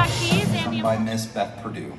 inductees and sung by Miss Beth Perdue.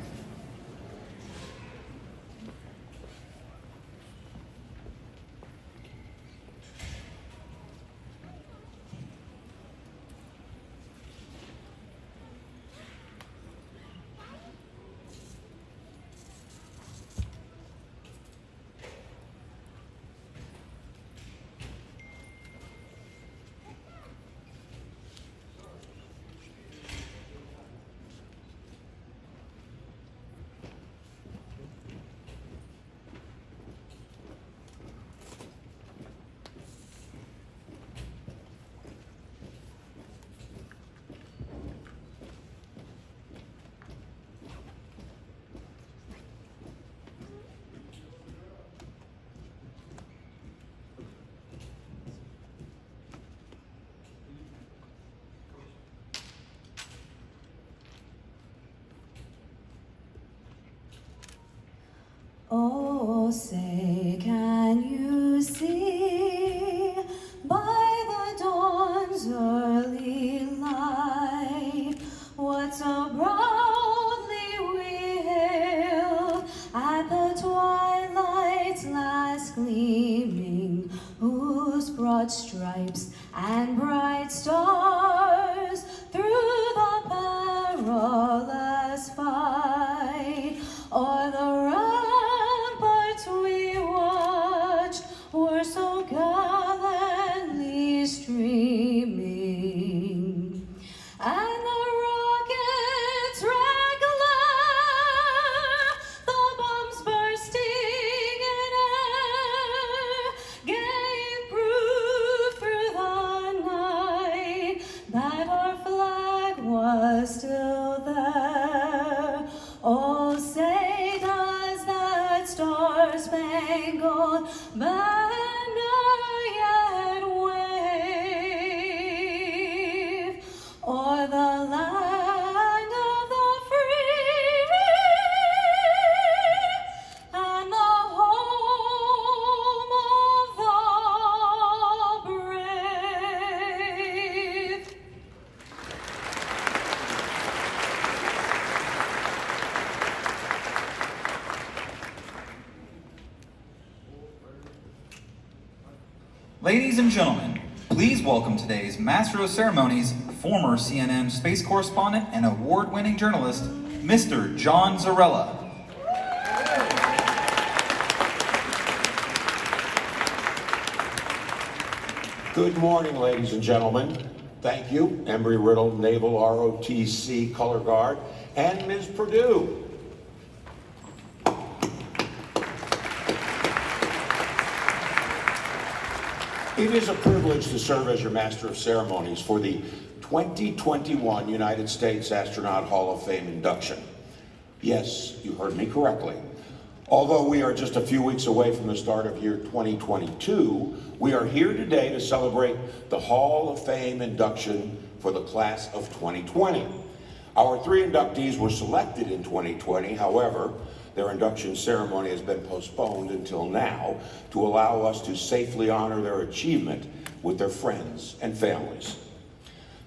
Oh, say, can you see by the dawn's early light what so proudly we hailed at the twilight's last gleaming, whose broad stripes and bright stars through the perilous fight o'er the ramparts we watched were so gallantly streaming, and the rockets' red glare, the bombs bursting in air, gave proof through the night that our flag was still there. Oh, say does that star-spangled banner yet wave o'er the land of the free and the home of the brave? Ladies and gentlemen, please welcome today's Master of Ceremonies, former CNN space correspondent and award-winning journalist, Mr. John Zarella. Good morning, ladies and gentlemen. Thank you, Embry-Riddle Naval ROTC Color Guard, and Ms. Perdue. It is a privilege to serve as your Master of Ceremonies for the 2021 United States Astronaut Hall of Fame induction. Yes, you heard me correctly. Although we are just a few weeks away from the start of year 2022, we are here today to celebrate the Hall of Fame induction for the class of 2020. Our 3 inductees were selected in 2020, however, their induction ceremony has been postponed until now to allow us to safely honor their achievement with their friends and families.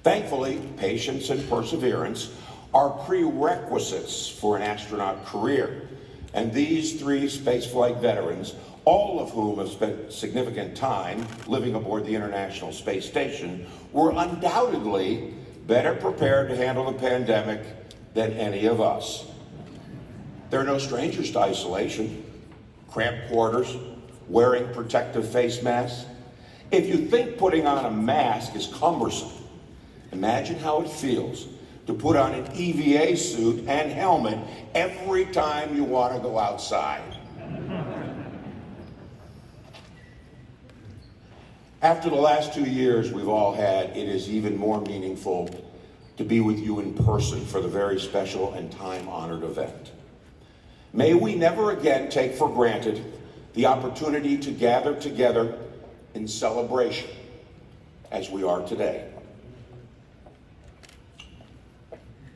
Thankfully, patience and perseverance are prerequisites for an astronaut career, and these 3 spaceflight veterans, all of whom have spent significant time living aboard the International Space Station, were undoubtedly better prepared to handle the pandemic than any of us. They're no strangers to isolation, cramped quarters, wearing protective face masks. If you think putting on a mask is cumbersome, imagine how it feels to put on an EVA suit and helmet every time you want to go outside. After the last 2 years we've all had, it is even more meaningful to be with you in person for the very special and time-honored event. May we never again take for granted the opportunity to gather together in celebration as we are today.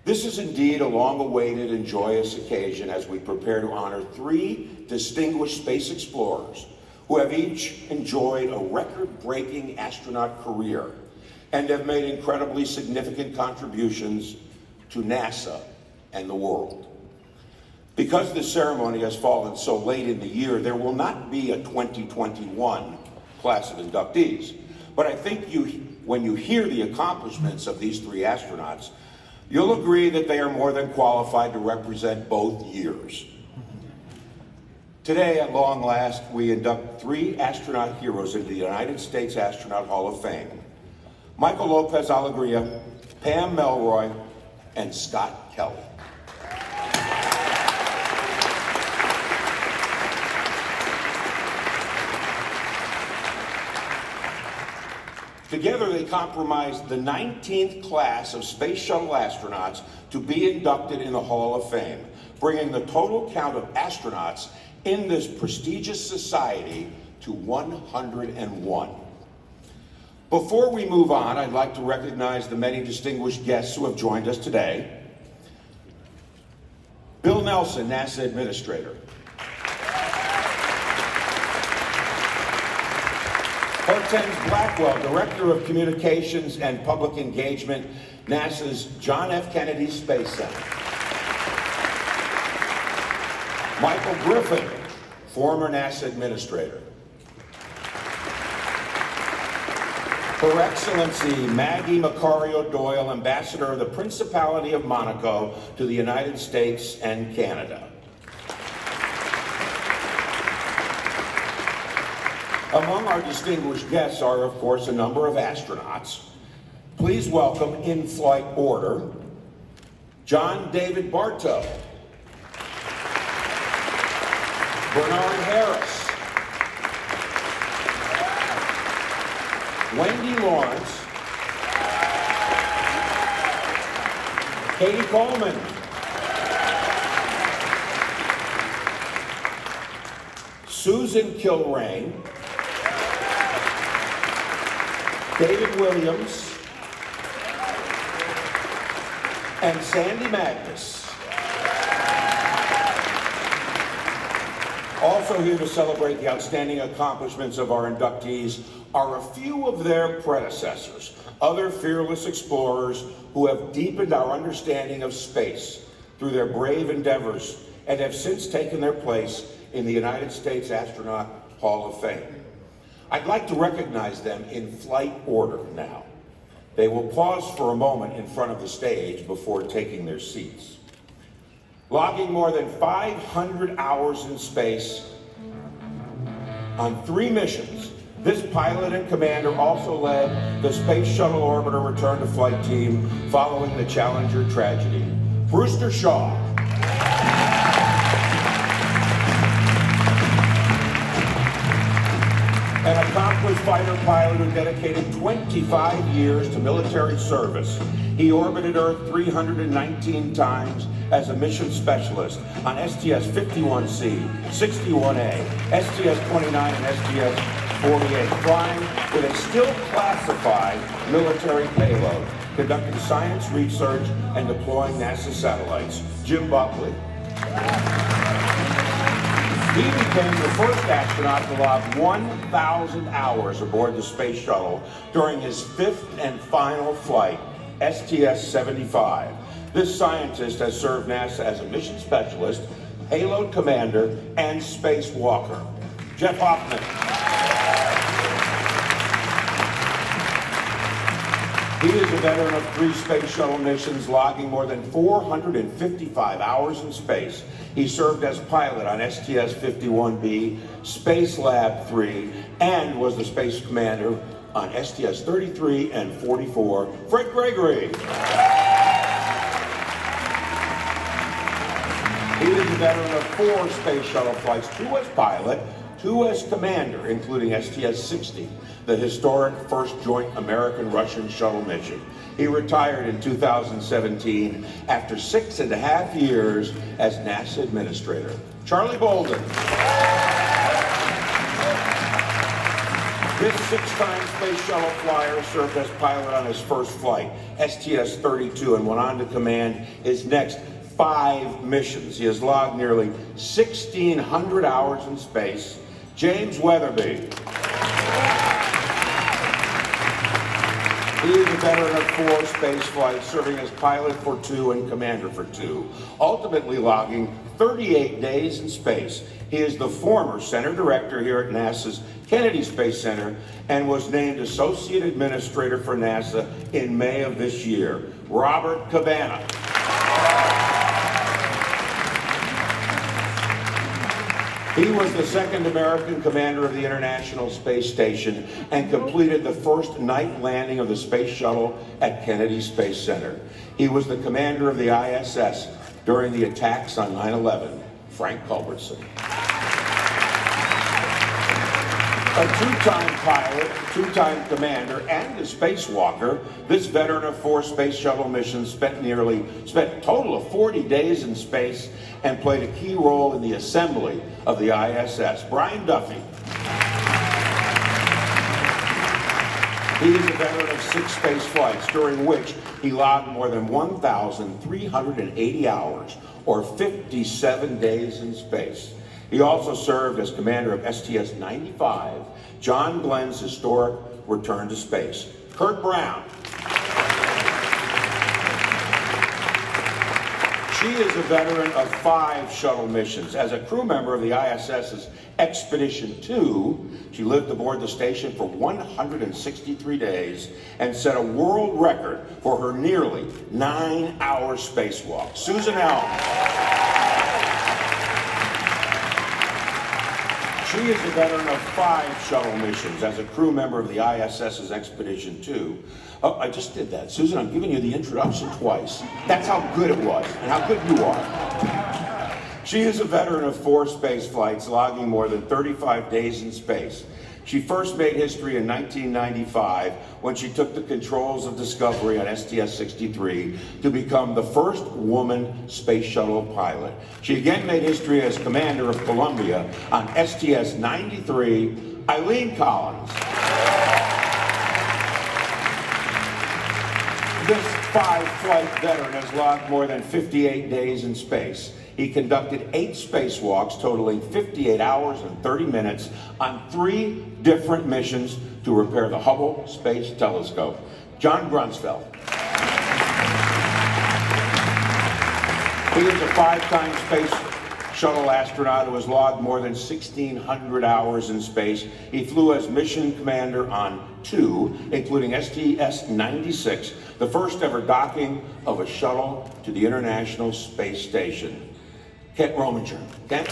This is indeed a long-awaited and joyous occasion as we prepare to honor 3 distinguished space explorers who have each enjoyed a record-breaking astronaut career and have made incredibly significant contributions to NASA and the world. Because this ceremony has fallen so late in the year, there will not be a 2021 class of inductees. But I think when you hear the accomplishments of these three astronauts, you'll agree that they are more than qualified to represent both years. Today, at long last, we induct three astronaut heroes into the United States Astronaut Hall of Fame: Michael Lopez-Alegria, Pam Melroy, and Scott Kelly. Together, they comprised the 19th class of Space Shuttle astronauts to be inducted in the Hall of Fame, bringing the total count of astronauts in this prestigious society to 101. Before we move on, I'd like to recognize the many distinguished guests who have joined us today. Bill Nelson, NASA Administrator. Hortense Blackwell, Director of Communications and Public Engagement, NASA's John F. Kennedy Space Center. Michael Griffin, former NASA Administrator. Her Excellency Maggie Macario Doyle, Ambassador of the Principality of Monaco to the United States and Canada. Among our distinguished guests are, of course, a number of astronauts. Please welcome, in flight order, John David Bartow, Bernard Harris, Wendy Lawrence, Katie Coleman, Susan Kilrain, David Williams, and Sandy Magnus. Also here to celebrate the outstanding accomplishments of our inductees are a few of their predecessors, other fearless explorers who have deepened our understanding of space through their brave endeavors and have since taken their place in the United States Astronaut Hall of Fame. I'd like to recognize them in flight order now. They will pause for a moment in front of the stage before taking their seats. Logging more than 500 hours in space on 3 missions, this pilot and commander also led the Space Shuttle Orbiter return to flight team following the Challenger tragedy. Brewster Shaw. An accomplished fighter pilot who dedicated 25 years to military service. He orbited Earth 319 times as a mission specialist on STS-51C, 61A, STS-29, and STS-48, flying with a still classified military payload, conducting science research and deploying NASA satellites. Jim Buckley. He became the first astronaut to log 1,000 hours aboard the Space Shuttle during his 5th and final flight, STS-75. This scientist has served NASA as a mission specialist, payload commander, and spacewalker. Jeff Hoffman. He is a veteran of 3 Space Shuttle missions, logging more than 455 hours in space. He served as pilot on STS-51B, Space Lab 3, and was the space commander on STS-33 and 44. Fred Gregory. He is a veteran of 4 Space Shuttle flights, 2 as pilot, 2 as commander, including STS-60, the historic first joint American-Russian shuttle mission. He retired in 2017 after 6.5 years as NASA Administrator. Charlie Bolden. This 6-time Space Shuttle flyer served as pilot on his first flight, STS-32, and went on to command his next 5 missions. He has logged nearly 1,600 hours in space. James Weatherby. He is a veteran of 4 space flights, serving as pilot for 2 and commander for 2, ultimately logging 38 days in space. He is the former center director here at NASA's Kennedy Space Center and was named Associate Administrator for NASA in May of this year. Robert Cabana. He was the second American commander of the International Space Station and completed the first night landing of the Space Shuttle at Kennedy Space Center. He was the commander of the ISS during the attacks on 9/11. Frank Culbertson. A 2-time pilot, 2-time commander, and a spacewalker, this veteran of 4 space shuttle missions spent a total of 40 days in space and played a key role in the assembly of the ISS. Brian Duffy. He is a veteran of 6 space flights, during which he logged more than 1,380 hours, or 57 days in space. He also served as commander of STS-95, John Glenn's historic return to space. Kurt Brown. She is a veteran of 5 shuttle missions. As a crew member of the ISS's Expedition 2, she lived aboard the station for 163 days and set a world record for her nearly 9-hour spacewalk. Susan Elm. She is a veteran of 5 shuttle missions as a crew member of the ISS's Expedition 2. Oh, I just did that. Susan, I'm giving you the introduction twice. That's how good it was and how good you are. She is a veteran of 4 space flights, logging more than 35 days in space. She first made history in 1995 when she took the controls of Discovery on STS-63 to become the first woman space shuttle pilot. She again made history as commander of Columbia on STS-93. Eileen Collins. This 5-flight veteran has logged more than 58 days in space. He conducted 8 spacewalks totaling 58 hours and 30 minutes on 3 different missions to repair the Hubble Space Telescope. John Grunsfeld. He is a 5-time space shuttle astronaut who has logged more than 1,600 hours in space. He flew as mission commander on 2, including STS-96, the first ever docking of a shuttle to the International Space Station. Kent Rominger. Kent?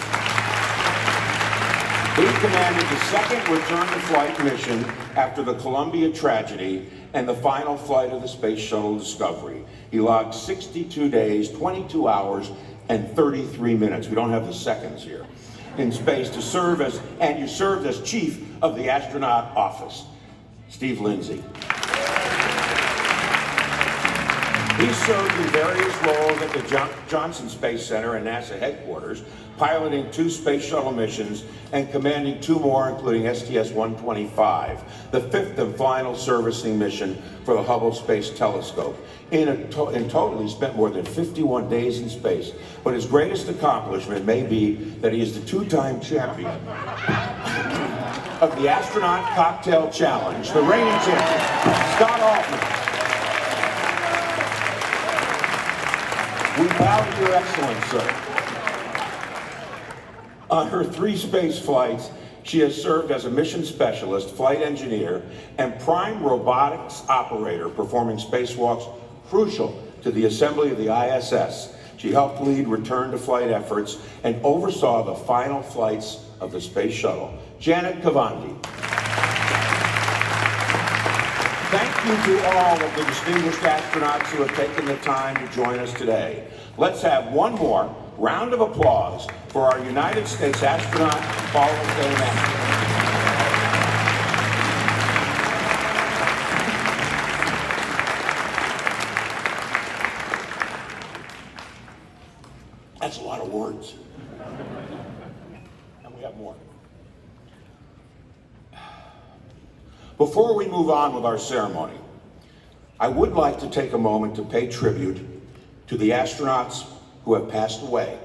He commanded the second return-to-flight mission after the Columbia tragedy and the final flight of the Space Shuttle Discovery. He logged 62 days, 22 hours, and 33 minutes. We don't have the seconds here. In space to serve as, and you served as chief of the astronaut office. Steve Lindsay. He served in various roles at the Johnson Space Center and NASA headquarters, piloting 2 space shuttle missions and commanding 2 more, including STS-125, the 5th and final servicing mission for the Hubble Space Telescope. In total, he spent more than 51 days in space, but his greatest accomplishment may be that he is the 2-time champion of the Astronaut Cocktail Challenge, the reigning champion, Scott Altman. We bow to your excellence, sir. On her 3 space flights, she has served as a mission specialist, flight engineer, and prime robotics operator, performing spacewalks crucial to the assembly of the ISS. She helped lead return-to-flight efforts and oversaw the final flights of the Space Shuttle. Janet Kavandi. Thank you to all of the distinguished astronauts who have taken the time to join us today. Let's have one more round of applause for our United States Astronaut Hall of Fame astronauts. That's a lot of words. And we have more. Before we move on with our ceremony, I would like to take a moment to pay tribute to the astronauts who have passed away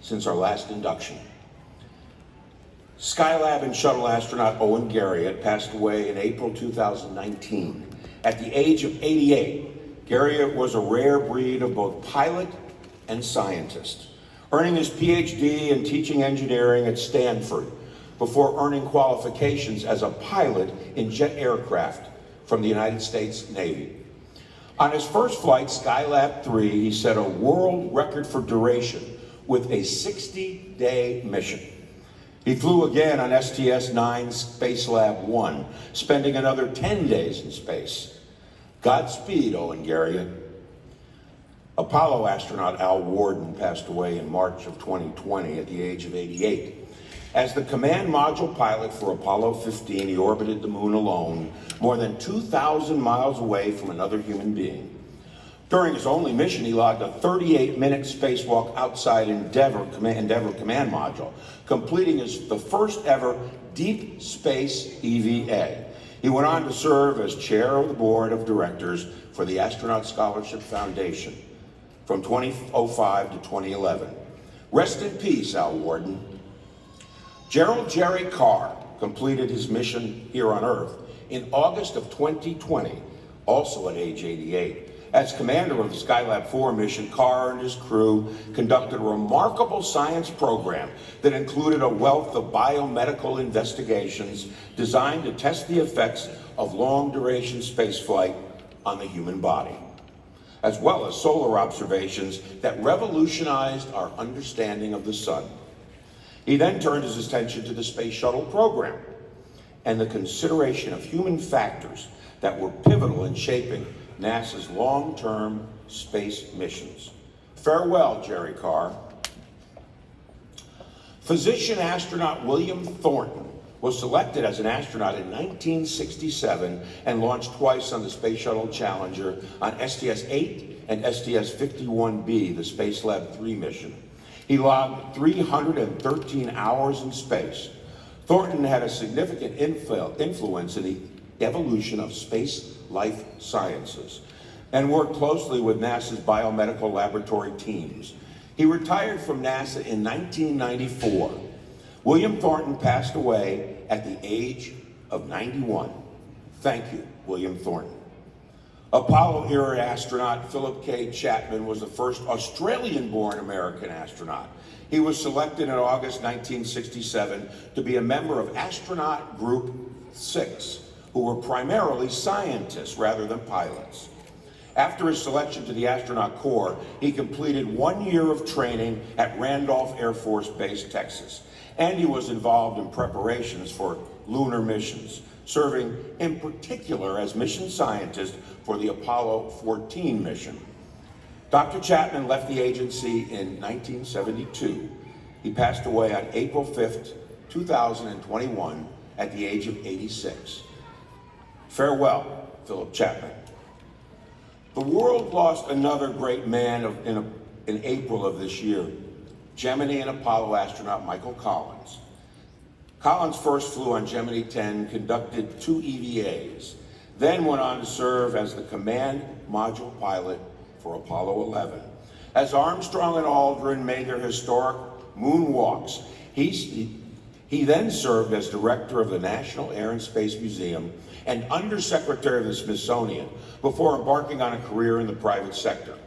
since our last induction. Skylab and shuttle astronaut Owen Garriott passed away in April 2019 At the age of 88, Gary was a rare breed of both pilot and scientist, earning his PhD in teaching engineering at Stanford before earning qualifications as a pilot in jet aircraft from the United States Navy. On his first flight, Skylab 3, he set a world record for duration with a 60-day mission. He flew again on STS-9 Spacelab 1, spending another 10 days in space. Godspeed, Owen Garriott. Apollo astronaut Al Worden passed away in March of 2020 at the age of 88. As the command module pilot for Apollo 15, he orbited the moon alone, more than 2,000 miles away from another human being. During his only mission, he logged a 38-minute spacewalk outside Endeavour command module, completing the first ever deep space EVA. He went on to serve as chair of the board of directors for the Astronaut Scholarship Foundation from 2005 to 2011. Rest in peace, Al Worden. Gerald Jerry Carr completed his mission here on Earth in August of 2020, also at age 88. As commander of the Skylab 4 mission, Carr and his crew conducted a remarkable science program that included a wealth of biomedical investigations designed to test the effects of long-duration spaceflight on the human body, as well as solar observations that revolutionized our understanding of the sun. He then turned his attention to the Space Shuttle program and the consideration of human factors that were pivotal in shaping NASA's long-term space missions. Farewell, Jerry Carr. Physician astronaut William Thornton was selected as an astronaut in 1967 and launched twice on the Space Shuttle Challenger on STS-8 and STS-51B, the Spacelab 3 mission. He logged 313 hours in space. Thornton had a significant influence in the evolution of space life sciences and worked closely with NASA's biomedical laboratory teams. He retired from NASA in 1994. William Thornton passed away at the age of 91. Thank you, William Thornton. Apollo-era astronaut Philip K. Chapman was the first Australian-born American astronaut. He was selected in August 1967 to be a member of Astronaut Group 6, who were primarily scientists rather than pilots. After his selection to the Astronaut Corps, he completed 1 year of training at Randolph Air Force Base, Texas, and he was involved in preparations for lunar missions, serving in particular as mission scientist for the Apollo 14 mission. Dr. Chapman left the agency in 1972. He passed away on April 5th, 2021, at the age of 86. Farewell, Philip Chapman. The world lost another great man in April of this year, Gemini and Apollo astronaut Michael Collins. Collins first flew on Gemini 10, conducted 2 EVAs, then went on to serve as the command module pilot for Apollo 11. As Armstrong and Aldrin made their historic moonwalks, he then served as director of the National Air and Space Museum and undersecretary of the Smithsonian before embarking on a career in the private sector.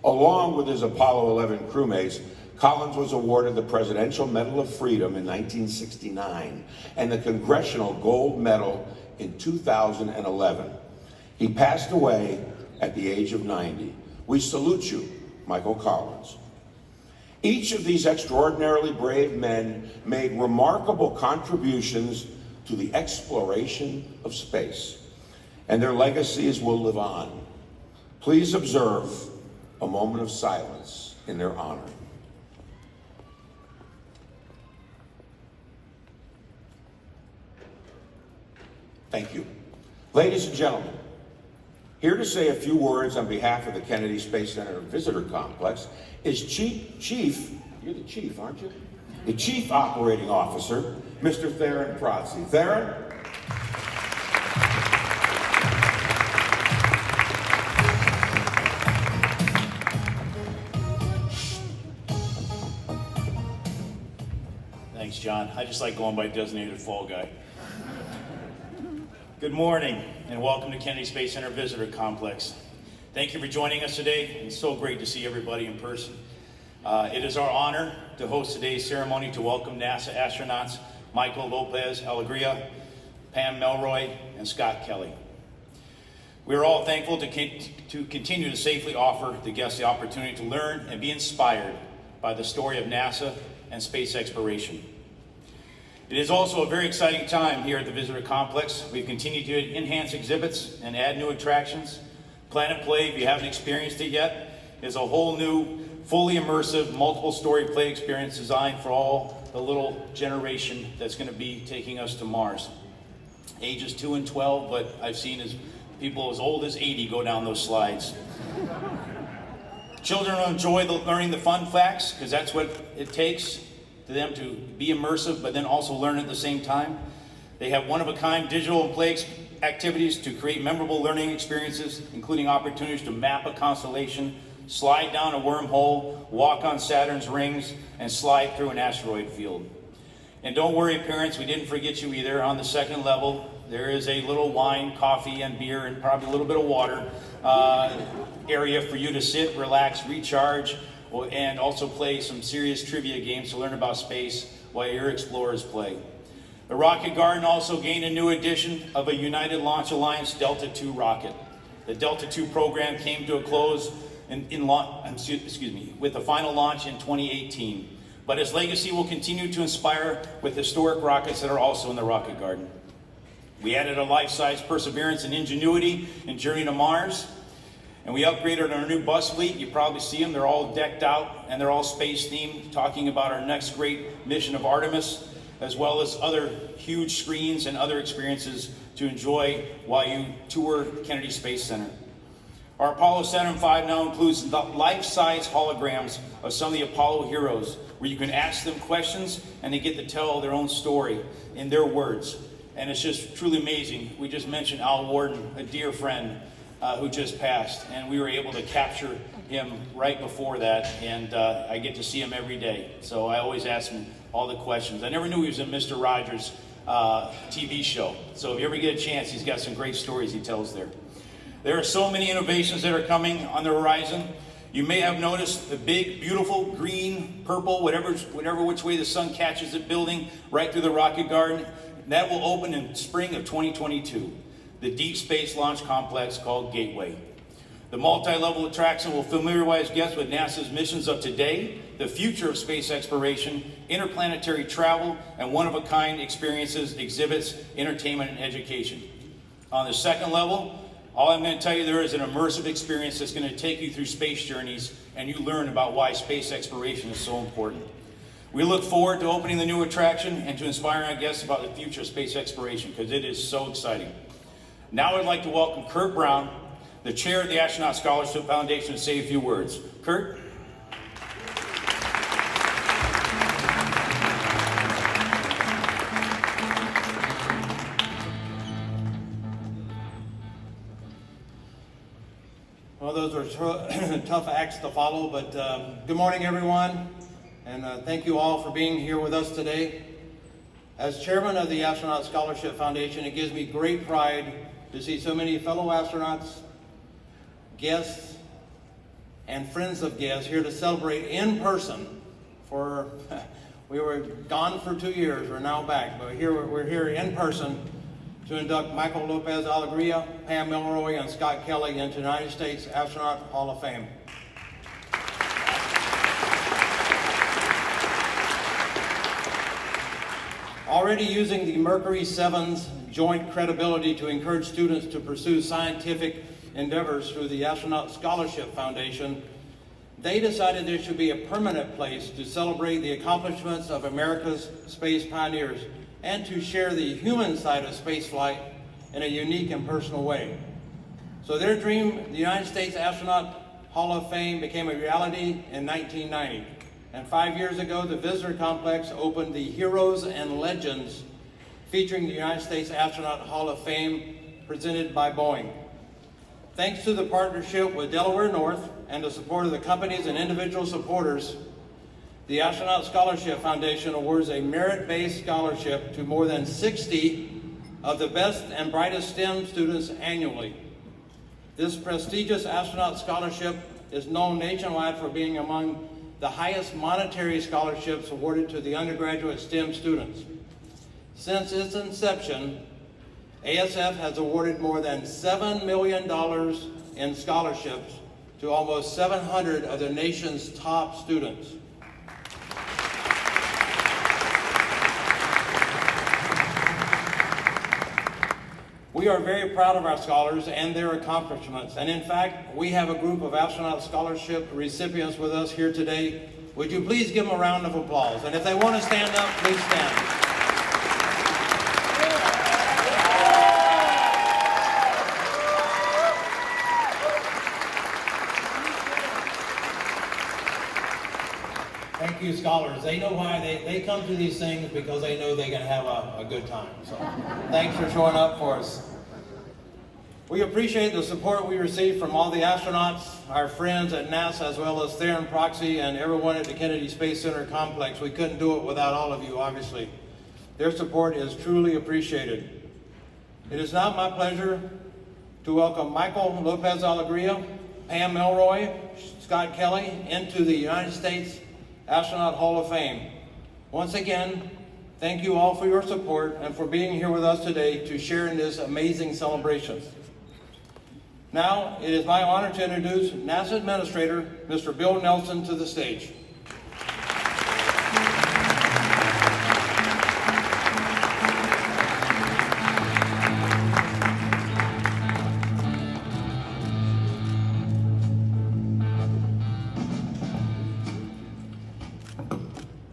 Along with his Apollo 11 crewmates, Collins was awarded the Presidential Medal of Freedom in 1969 and the Congressional Gold Medal in 2011. He passed away at the age of 90. We salute you, Michael Collins. Each of these extraordinarily brave men made remarkable contributions to the exploration of space, and their legacies will live on. Please observe a moment of silence in their honor. Thank you. Ladies and gentlemen, here to say a few words on behalf of the Kennedy Space Center Visitor Complex is Chief, you're the chief, aren't you? The Chief Operating Officer, Mr. Theron Protze. Theron? Thanks, John. I just like going by designated fall guy. Good morning and welcome to Kennedy Space Center Visitor Complex. Thank you for joining us today. It's so great to see everybody in person. It is our honor to host today's ceremony to welcome NASA astronauts Michael Lopez-Alegria, Pam Melroy, and Scott Kelly. We are all thankful to continue to safely offer the guests the opportunity to learn and be inspired by the story of NASA and space exploration. It is also a very exciting time here at the Visitor Complex. We've continued to enhance exhibits and add new attractions. Planet Play, if you haven't experienced it yet, is a whole new, fully immersive, multiple-story play experience designed for all the little generation that's going to be taking us to Mars. Ages 2 and 12, but I've seen people as old as 80 go down those slides. Children will enjoy learning the fun facts, because that's what it takes to them to be immersive, but then also learn at the same time. They have one-of-a-kind digital and play activities to create memorable learning experiences, including opportunities to map a constellation, slide down a wormhole, walk on Saturn's rings, and slide through an asteroid field. And don't worry, parents, we didn't forget you either. On the second level, there is a little wine, coffee, and beer, and probably a little bit of water area for you to sit, relax, recharge, and also play some serious trivia games to learn about space while your explorers play. The Rocket Garden also gained a new edition of a United Launch Alliance Delta II rocket. The Delta II program came to a close with the final launch in 2018. But its legacy will continue to inspire with historic rockets that are also in the Rocket Garden. We added a life-size Perseverance and Ingenuity in Journey to Mars. And we upgraded our new bus fleet. You probably see them. They're all decked out and they're all space themed, talking about our next great mission of Artemis, as well as other huge screens and other experiences to enjoy while you tour Kennedy Space Center. Our Apollo Saturn V now includes life-size holograms of some of the Apollo heroes, where you can ask them questions and they get to tell their own story in their words. And it's just truly amazing. We just mentioned Al Warden, a dear friend, who just passed, and we were able to capture him right before that, and I get to see him every day. So I always ask him all the questions. I never knew he was in Mr. Rogers' TV show. So if you ever get a chance, he's got some great stories he tells there. There are so many innovations that are coming on the horizon. You may have noticed the big, beautiful, green, purple, whatever which way the sun catches it building right through the Rocket Garden. That will open in spring of 2022. The Deep Space Launch Complex called Gateway. The multi-level attraction will familiarize guests with NASA's missions of today, the future of space exploration, interplanetary travel, and one-of-a-kind experiences, exhibits, entertainment, and education. On the second level, all I'm going to tell you, there is an immersive experience that's going to take you through space journeys, and you learn about why space exploration is so important. We look forward to opening the new attraction and to inspiring our guests about the future of space exploration, because it is so exciting. Now I'd like to welcome Kurt Brown, the chair of the Astronaut Scholarship Foundation, to say a few words. Kurt? Well, those are tough acts to follow, but good morning, everyone, and thank you all for being here with us today. As chairman of the Astronaut Scholarship Foundation, it gives me great pride to see so many fellow astronauts, guests, and friends of guests here to celebrate in person. We were gone for 2 years, we're now back, but we're here in person to induct Michael Lopez-Alegria, Pam Melroy, and Scott Kelly into the United States Astronaut Hall of Fame. Already using the Mercury 7's joint credibility to encourage students to pursue scientific endeavors through the Astronaut Scholarship Foundation, they decided there should be a permanent place to celebrate the accomplishments of America's space pioneers and to share the human side of spaceflight in a unique and personal way. So their dream, the United States Astronaut Hall of Fame, became a reality in 1990. And 5 years ago, the Visitor Complex opened the Heroes and Legends, featuring the United States Astronaut Hall of Fame, presented by Boeing. Thanks to the partnership with Delaware North and the support of the companies and individual supporters, the Astronaut Scholarship Foundation awards a merit-based scholarship to more than 60 of the best and brightest STEM students annually. This prestigious astronaut scholarship is known nationwide for being among the highest monetary scholarships awarded to the undergraduate STEM students. Since its inception, ASF has awarded more than $7 million in scholarships to almost 700 of the nation's top students. We are very proud of our scholars and their accomplishments, and in fact, we have a group of astronaut scholarship recipients with us here today. Would you please give them a round of applause? And if they want to stand up, please stand. Thank you, scholars. They know why they come to these things, because they know they're going to have a good time. So thanks for showing up for us. We appreciate the support we receive from all the astronauts, our friends at NASA, as well as Theron Proxy and everyone at the Kennedy Space Center complex. We couldn't do it without all of you, obviously. Their support is truly appreciated. It is now my pleasure to welcome Michael Lopez-Alegria, Pam Melroy, Scott Kelly into the United States Astronaut Hall of Fame. Once again, thank you all for your support and for being here with us today to share in this amazing celebration. Now, it is my honor to introduce NASA Administrator, Mr. Bill Nelson, to the stage.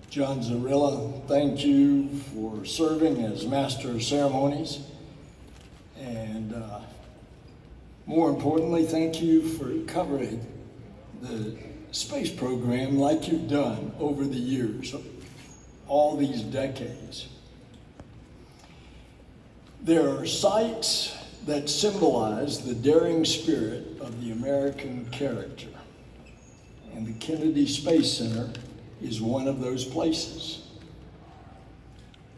John Zarilla, thank you for serving as Master of Ceremonies. And more importantly, thank you for covering the space program like you've done over the years, all these decades. There are sites that symbolize the daring spirit of the American character, and the Kennedy Space Center is one of those places.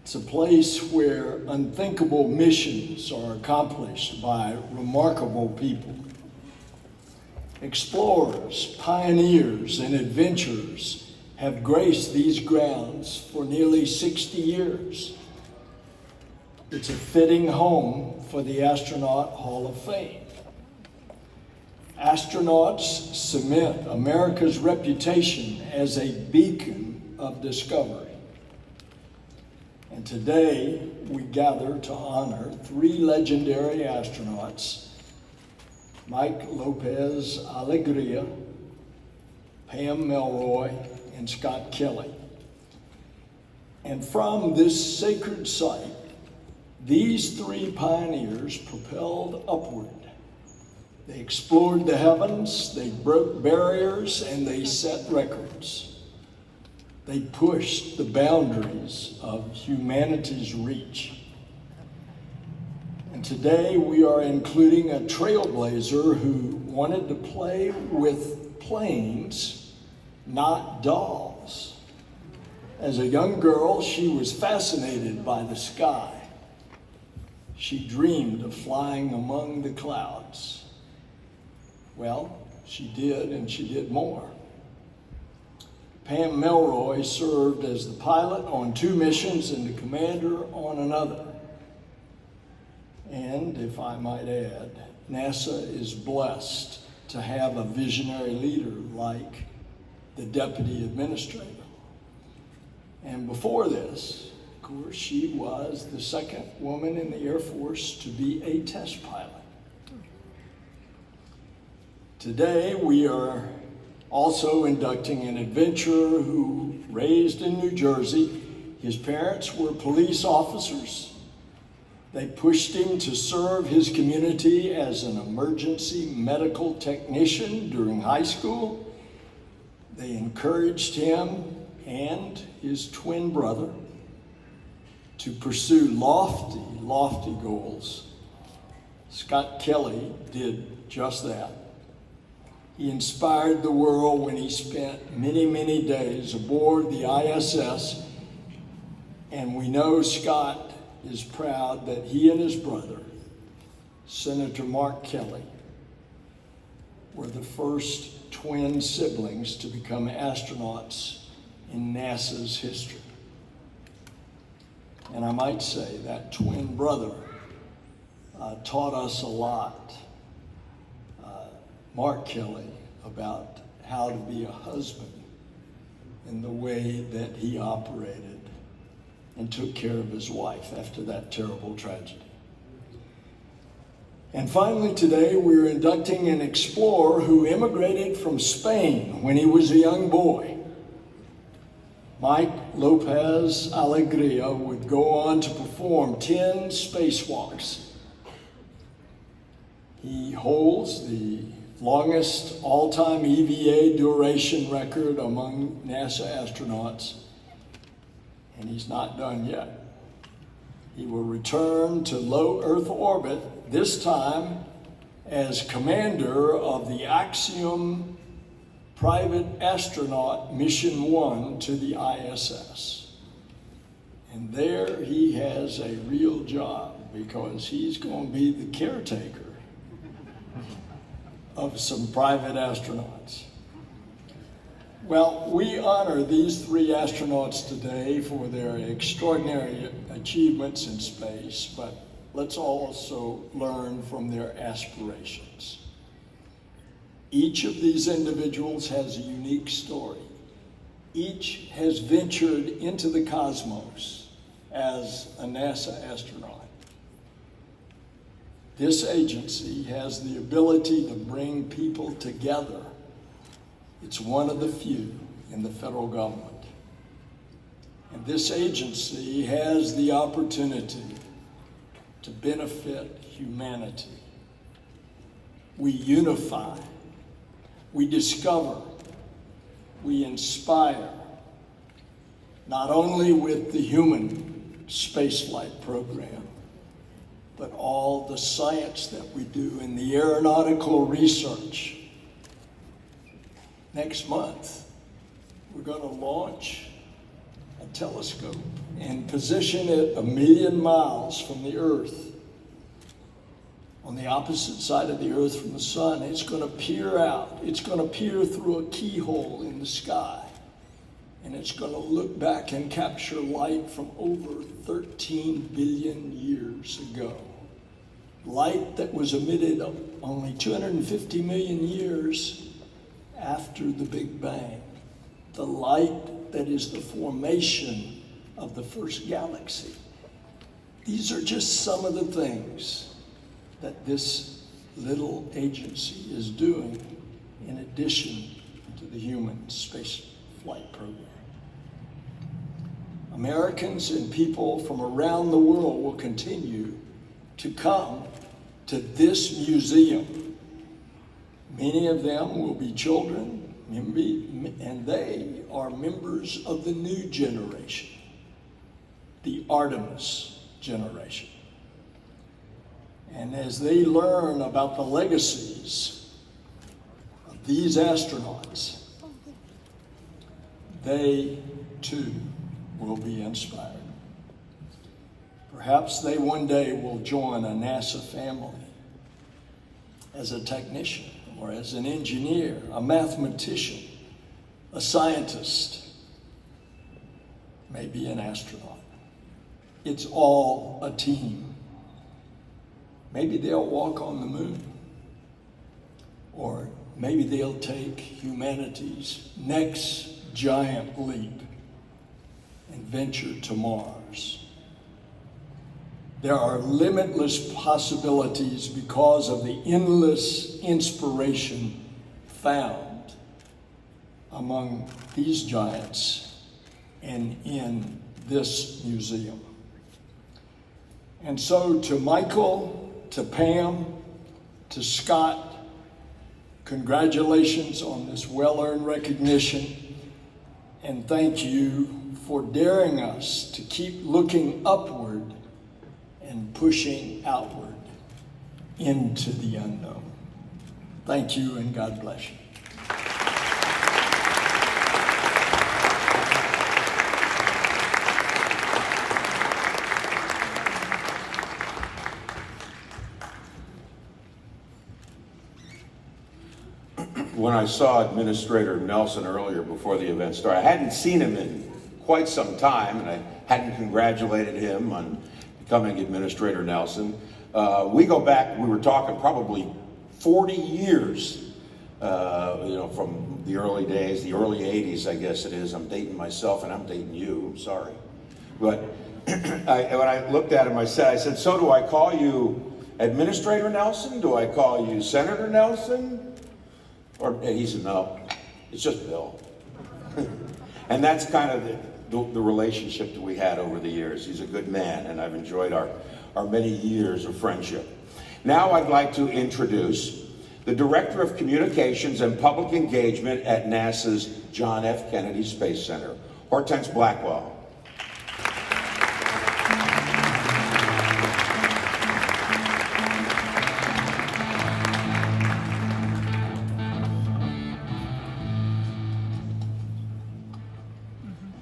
It's a place where unthinkable missions are accomplished by remarkable people. Explorers, pioneers, and adventurers have graced these grounds for nearly 60 years. It's a fitting home for the Astronaut Hall of Fame. Astronauts cement America's reputation as a beacon of discovery. And today, we gather to honor three legendary astronauts, Mike Lopez-Alegria, Pam Melroy, and Scott Kelly. And from this sacred site, these three pioneers propelled upward. They explored the heavens, they broke barriers, and they set records. They pushed the boundaries of humanity's reach. And today we are including a trailblazer who wanted to play with planes, not dolls. As a young girl, she was fascinated by the sky. She dreamed of flying among the clouds. Well, she did, and she did more. Pam Melroy served as the pilot on 2 missions and the commander on another. And if I might add, NASA is blessed to have a visionary leader like the deputy administrator. And before this, of course, she was the second woman in the Air Force to be a test pilot. Today, we are also inducting an adventurer who raised in New Jersey. His parents were police officers. They pushed him to serve his community as an emergency medical technician during high school. They encouraged him and his twin brother to pursue lofty, lofty goals. Scott Kelly did just that. He inspired the world when he spent many, many days aboard the ISS. And we know Scott is proud that he and his brother, Senator Mark Kelly, were the first twin siblings to become astronauts in NASA's history. And I might say that twin brother taught us a lot, Mark Kelly, about how to be a husband in the way that he operated and took care of his wife after that terrible tragedy. And finally today, we're inducting an explorer who immigrated from Spain when he was a young boy. Mike Lopez-Alegria would go on to perform 10 spacewalks. He holds the longest all-time EVA duration record among NASA astronauts, and he's not done yet. He will return to low Earth orbit, this time as commander of the Axiom Private Astronaut Mission 1 to the ISS. And there he has a real job because he's going to be the caretaker of some private astronauts. Well, we honor these three astronauts today for their extraordinary achievements in space, but let's also learn from their aspirations. Each of these individuals has a unique story. Each has ventured into the cosmos as a NASA astronaut. This agency has the ability to bring people together. It's one of the few in the federal government. And this agency has the opportunity to benefit humanity. We unify, we discover, we inspire, not only with the human spaceflight program, but all the science that we do in the aeronautical research. Next month, we're going to launch a telescope and position it 1 million miles from the Earth. On the opposite side of the Earth from the sun, it's going to peer out. It's going to peer through a keyhole in the sky. And it's going to look back and capture light from over 13 billion years ago. Light that was emitted only 250 million years after the Big Bang. The light that is the formation of the first galaxy. These are just some of the things that this little agency is doing in addition to the human space flight program. Americans and people from around the world will continue to come to this museum. Many of them will be children, and they are members of the new generation, the Artemis generation. And as they learn about the legacies of these astronauts, they too will be inspired. Perhaps they one day will join a NASA family as a technician or as an engineer, a mathematician, a scientist, maybe an astronaut. It's all a team. Maybe they'll walk on the moon, or maybe they'll take humanity's next giant leap and venture to Mars. There are limitless possibilities because of the endless inspiration found among these giants and in this museum. And so to Michael, to Pam, to Scott, congratulations on this well-earned recognition, and thank you for daring us to keep looking upward and pushing outward into the unknown. Thank you, and God bless you. when I saw Administrator Nelson earlier before the event started, I hadn't seen him in quite some time, and I hadn't congratulated him on becoming Administrator Nelson. We go back, we were talking probably 40 years, from the early days, the early 80s, I guess it is. I'm dating myself and I'm dating you, I'm sorry. But when I looked at him, I said, so do I call you Administrator Nelson? Do I call you Senator Nelson? And he said, no, it's just Bill. And that's kind of the relationship that we had over the years. He's a good man, and I've enjoyed our many years of friendship. Now I'd like to introduce the Director of Communications and Public Engagement at NASA's John F. Kennedy Space Center, Hortense Blackwell.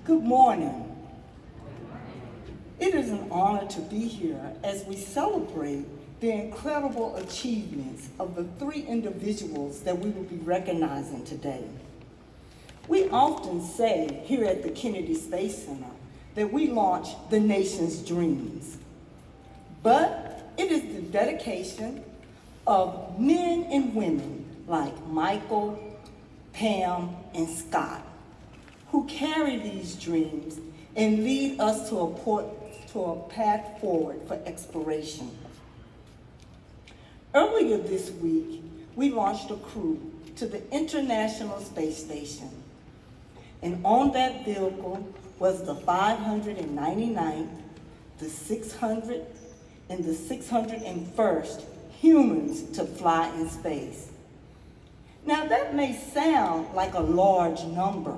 Good morning. It is an honor to be here as we celebrate the incredible achievements of the 3 individuals that we will be recognizing today. We often say here at the Kennedy Space Center that we launch the nation's dreams, but it is the dedication of men and women like Michael, Pam, and Scott who carry these dreams and lead us to a path forward for exploration. Earlier this week, we launched a crew to the International Space Station. And on that vehicle was the 599th, the 600th, and the 601st humans to fly in space. Now that may sound like a large number,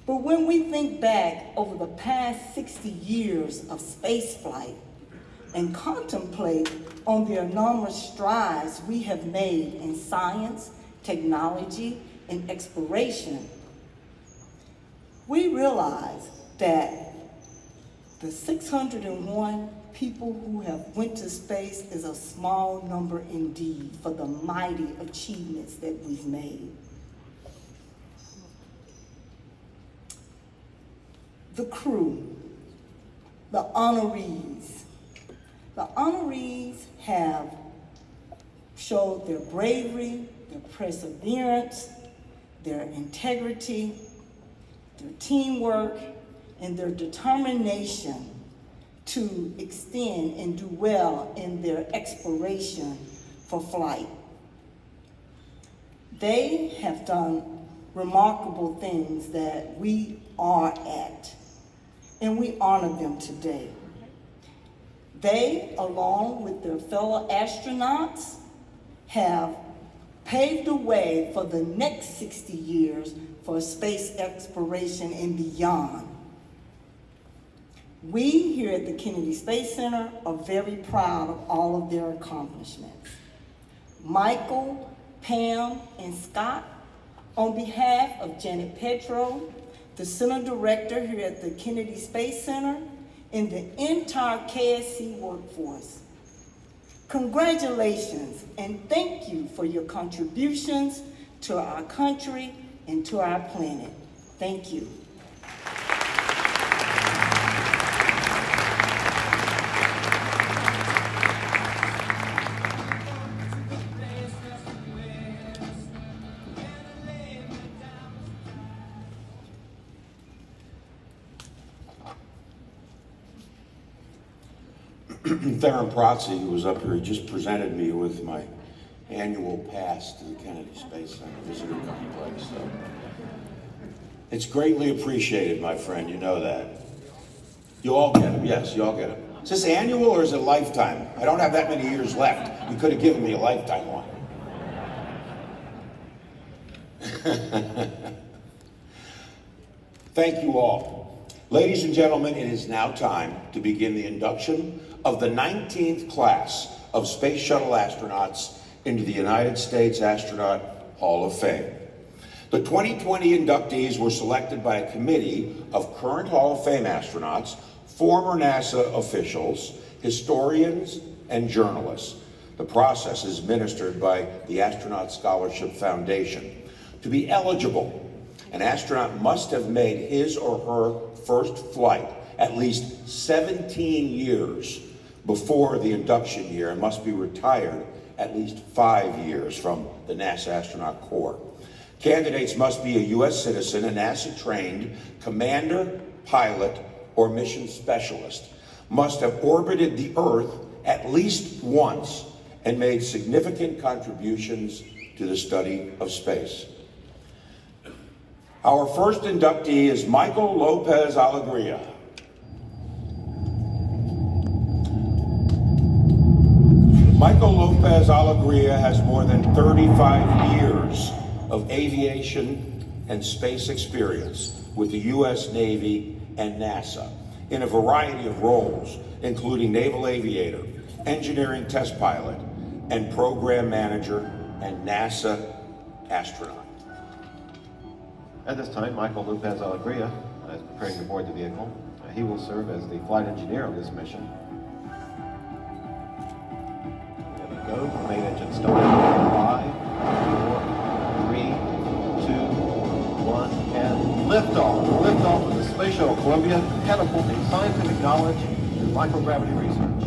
but when we think back over the past 60 years of spaceflight and contemplate on the enormous strides we have made in science, technology, and exploration, we realize that the 601 people who have went to space is a small number indeed for the mighty achievements that we've made. The crew, the honorees. The honorees have showed their bravery, their perseverance, their integrity, their teamwork, and their determination to extend and do well in their exploration for flight. They have done remarkable things that we are at, and we honor them today. They, along with their fellow astronauts, have paved the way for the next 60 years for space exploration and beyond. We here at the Kennedy Space Center are very proud of all of their accomplishments. Michael, Pam, and Scott, on behalf of Janet Petro, the Center Director here at the Kennedy Space Center, and the entire KSC workforce, congratulations and thank you for your contributions to our country and to our planet. Thank you. Theron Protze, who was up here, he just presented me with my annual pass to the Kennedy Space Center visitor complex. So it's greatly appreciated, my friend. You know that. You all get them. Yes, you all get them. Is this annual or is it lifetime? I don't have that many years left. You could have given me a lifetime one. Thank you all. Ladies and gentlemen, it is now time to begin the induction of the 19th class of Space Shuttle astronauts into the United States Astronaut Hall of Fame. The 2020 inductees were selected by a committee of current Hall of Fame astronauts, former NASA officials, historians, and journalists. The process is administered by the Astronaut Scholarship Foundation. To be eligible, an astronaut must have made his or her first flight at least 17 years before the induction year and must be retired at least 5 years from the NASA Astronaut Corps. Candidates must be a U.S. citizen, a NASA-trained commander, pilot, or mission specialist, must have orbited the Earth at least once and made significant contributions to the study of space. Our first inductee is Michael Lopez-Alegria. Michael Lopez-Alegria has more than 35 years of aviation and space experience with the U.S. Navy and NASA in a variety of roles, including naval aviator, engineering test pilot, and program manager and NASA astronaut. At this time, Michael Lopez-Alegria is preparing to board the vehicle. He will serve as the flight engineer on this mission. We have a go. Main engine started. 5, 4, 3, 2, 1, and liftoff. Liftoff of the Space Shuttle Columbia, catapulting scientific knowledge through microgravity research.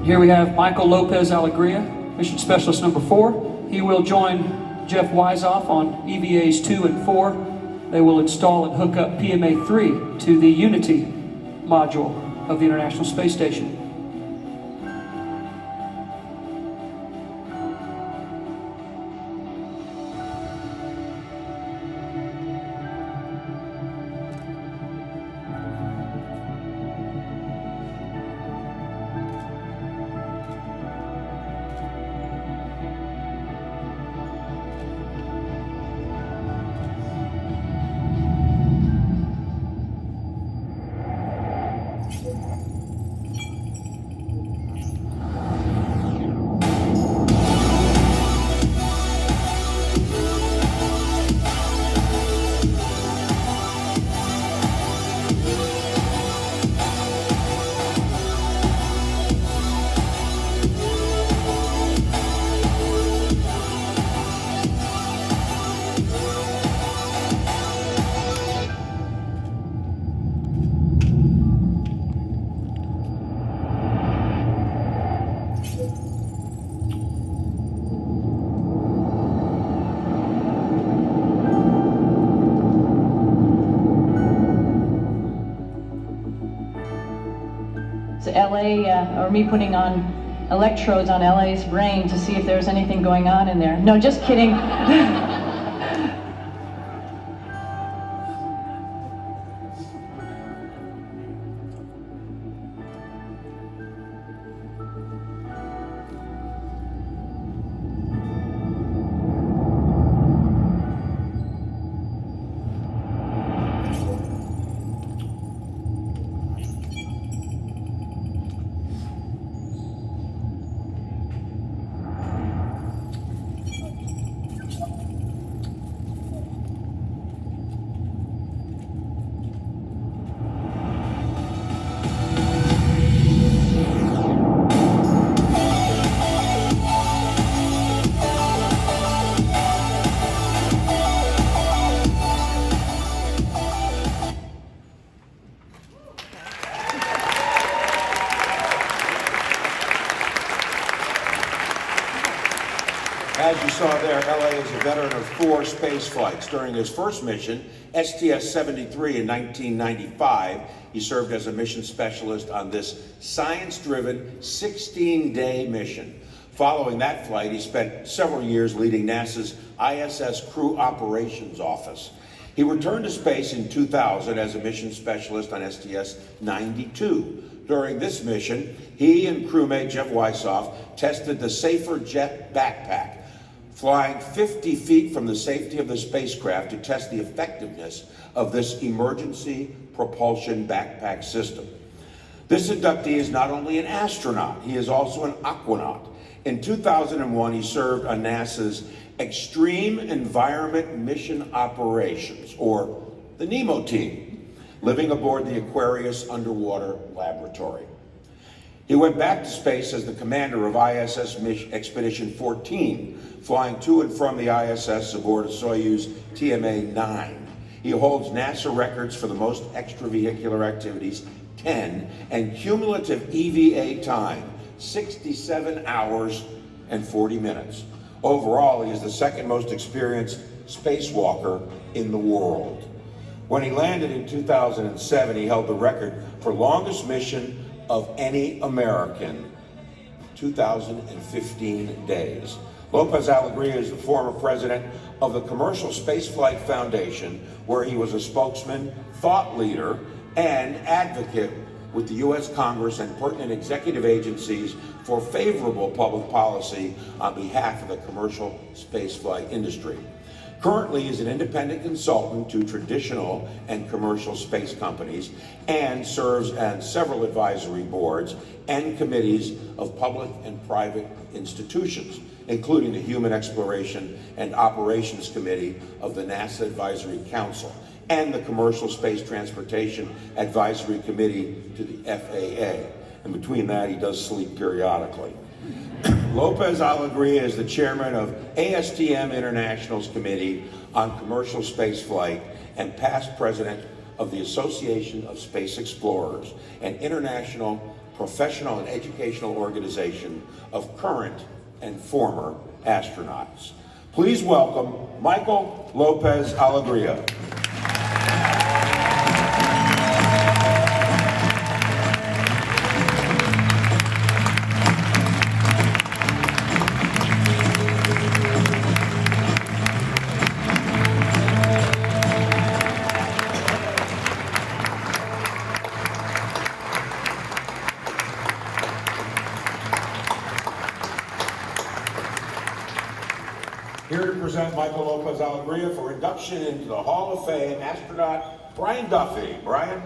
Here we have Michael Lopez-Alegria, Mission Specialist number 4. He will join Jeff Weisoff on EVAs 2 and 4. They will install and hook up PMA 3 to the Unity module of the International Space Station. LA, or me putting on electrodes on LA's brain to see if there's anything going on in there. No, just kidding. As you saw there, LA is a veteran of 4 space flights. During his first mission, STS-73 in 1995, he served as a mission specialist on this science-driven 16-day mission. Following that flight, he spent several years leading NASA's ISS Crew Operations Office. He returned to space in 2000 as a mission specialist on STS-92. During this mission, he and crewmate Jeff Weisoff tested the Safer Jet backpack, flying 50 feet from the safety of the spacecraft to test the effectiveness of this emergency propulsion backpack system. This inductee is not only an astronaut, he is also an aquanaut. In 2001, he served on NASA's Extreme Environment Mission Operations, or the NEMO team, living aboard the Aquarius Underwater Laboratory. He went back to space as the commander of ISS Expedition 14, flying to and from the ISS aboard a Soyuz TMA-9. He holds NASA records for the most extravehicular activities, 10, and cumulative EVA time, 67 hours and 40 minutes. Overall, he is the second most experienced spacewalker in the world. When he landed in 2007, he held the record for longest mission of any American, 2015 days. Lopez-Alegria is the former president of the Commercial Spaceflight Foundation, where he was a spokesman, thought leader, and advocate with the U.S. Congress and pertinent executive agencies for favorable public policy on behalf of the commercial spaceflight industry. Currently, he is an independent consultant to traditional and commercial space companies and serves on several advisory boards and committees of public and private institutions, including the Human Exploration and Operations Committee of the NASA Advisory Council and the Commercial Space Transportation Advisory Committee to the FAA. And between that, he does sleep periodically. Lopez-Alegria is the chairman of ASTM International's Committee on Commercial Spaceflight and past president of the Association of Space Explorers, an international professional and educational organization of current and former astronauts. Please welcome Michael Lopez-Alegria. Here to present Michael Lopez-Alegria for induction into the Hall of Fame, astronaut Brian Duffy. Brian?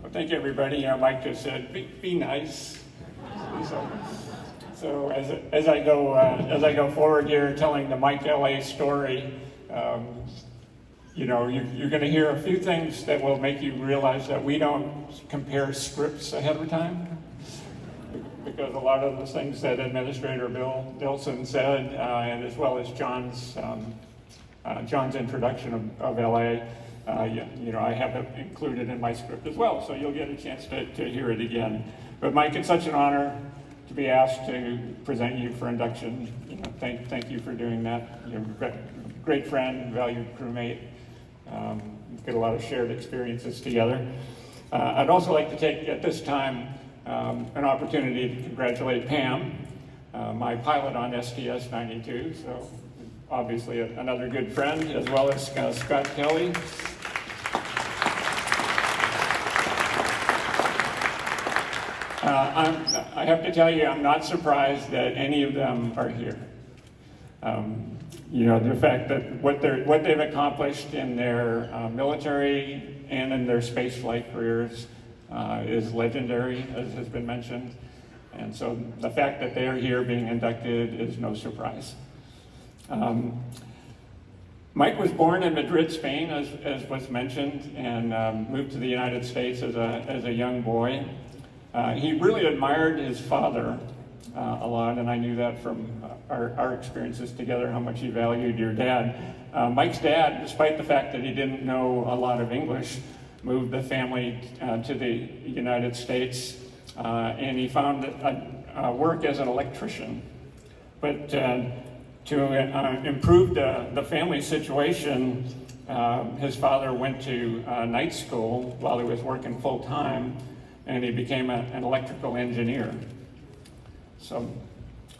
Well, thank you, everybody. Mike just said, be nice. So as I go forward here, telling the Mike LA story, you're going to hear a few things that will make you realize that we don't compare scripts ahead of time, because a lot of the things that Administrator Bill Dilson said, and as well as John's introduction of LA, I have it included in my script as well, so you'll get a chance to hear it again. But Mike, it's such an honor to be asked to present you for induction. Thank you for doing that. You're a great friend, valued crewmate. We've got a lot of shared experiences together. I'd also like to take at this time an opportunity to congratulate Pam, my pilot on STS-92, so obviously another good friend, as well as Scott Kelly. I have to tell you, I'm not surprised that any of them are here. The fact that what they've accomplished in their military and in their space flight careers is legendary, as has been mentioned. And so the fact that they're here being inducted is no surprise. Mike was born in Madrid, Spain, as was mentioned, and moved to the United States as a young boy. He really admired his father a lot, and I knew that from our experiences together, how much he valued your dad. Mike's dad, despite the fact that he didn't know a lot of English, moved the family to the United States, and he found work as an electrician. But to improve the family situation, his father went to night school while he was working full-time, and he became an electrical engineer. So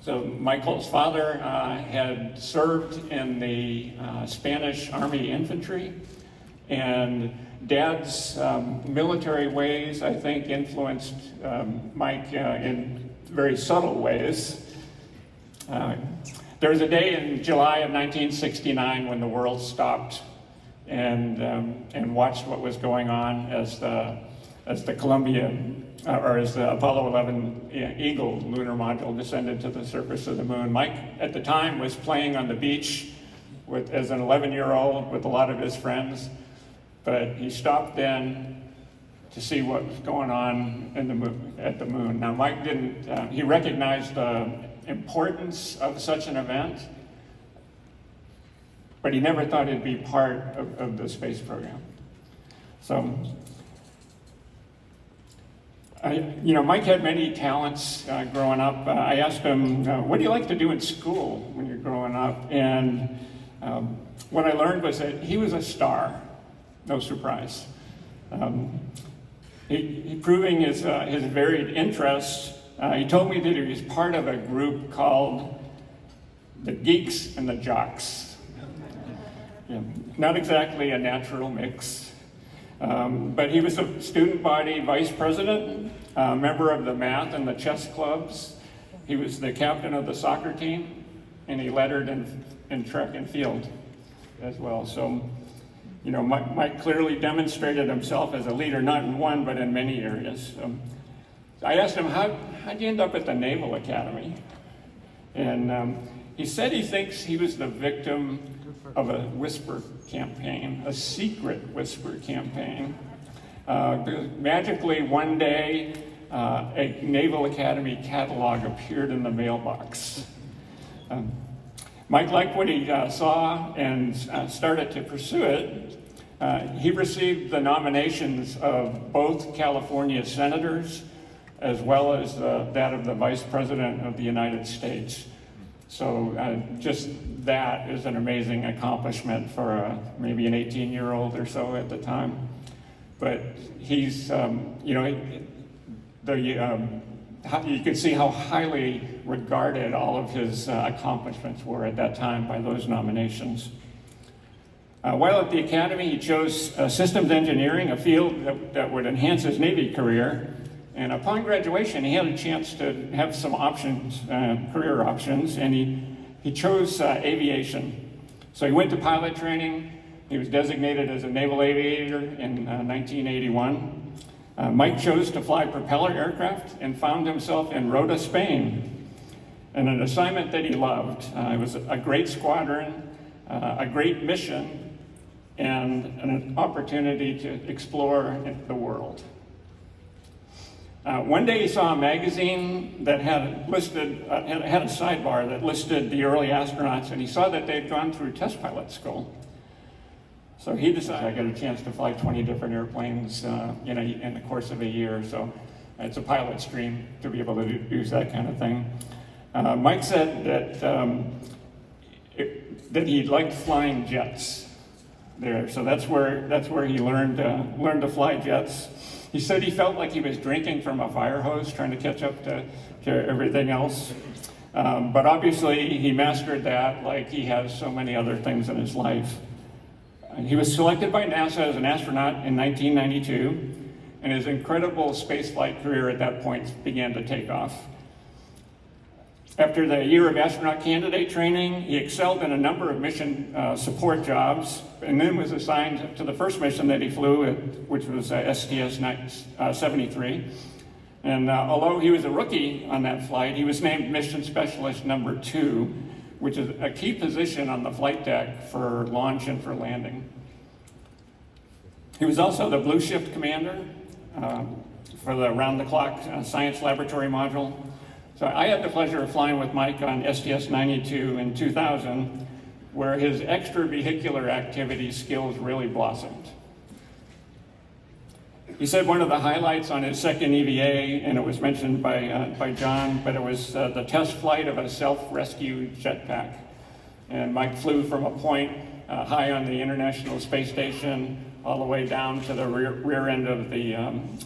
So Michael's father had served in the Spanish Army infantry, and Dad's military ways, I think, influenced Mike in very subtle ways. There was a day in July of 1969 when the world stopped and watched what was going on as the Apollo 11 Eagle lunar module descended to the surface of the moon. Mike, at the time, was playing on the beach as an 11-year-old with a lot of his friends, but he stopped then to see what was going on at the moon. Now, Mike didn't, he recognized the importance of such an event, but he never thought it'd be part of the space program. So, Mike had many talents growing up. I asked him, what do you like to do in school when you're growing up? And what I learned was that he was a star, no surprise. He proving his varied interests. He told me that he was part of a group called the Geeks and the Jocks. Yeah, not exactly a natural mix. But he was a student body vice president, a member of the math and the chess clubs. He was the captain of the soccer team, and he lettered in track and field as well. So, Mike clearly demonstrated himself as a leader, not in one, but in many areas. I asked him, how'd you end up at the Naval Academy? And he said he thinks he was the victim of a whisper campaign, a secret whisper campaign. Magically, one day, a Naval Academy catalog appeared in the mailbox. Mike liked what he saw and started to pursue it. He received the nominations of both California senators as well as that of the Vice President of the United States. So just that is an amazing accomplishment for maybe an 18-year-old or so at the time. But he's, you can see how highly regarded all of his accomplishments were at that time by those nominations. While at the Academy, he chose systems engineering, a field that would enhance his Navy career. And upon graduation, he had a chance to have some options, career options, and he chose aviation. So he went to pilot training. He was designated as a naval aviator in 1981. Mike chose to fly propeller aircraft and found himself in Rota, Spain, and an assignment that he loved. It was a great squadron, a great mission, and an opportunity to explore the world. One day he saw a magazine that had listed, had a sidebar that listed the early astronauts, and he saw that they'd gone through test pilot school. So he decided, I got a chance to fly 20 different airplanes in the course of a year. So it's a pilot's dream to be able to use that kind of thing. Mike said that he liked flying jets there. So that's where he learned to fly jets. He said he felt like he was drinking from a fire hose, trying to catch up to everything else. But obviously he mastered that like he has so many other things in his life. He was selected by NASA as an astronaut in 1992, and his incredible spaceflight career at that point began to take off. After the year of astronaut candidate training, he excelled in a number of mission support jobs, and then was assigned to the first mission that he flew, which was STS-73. And although he was a rookie on that flight, he was named Mission Specialist number 2, which is a key position on the flight deck for launch and for landing. He was also the Blue Shift Commander for the round-the-clock science laboratory module. So I had the pleasure of flying with Mike on STS-92 in 2000, where his extravehicular activity skills really blossomed. He said one of the highlights on his second EVA, and it was mentioned by John, but it was the test flight of a self-rescue jetpack. And Mike flew from a point high on the International Space Station all the way down to the rear end of the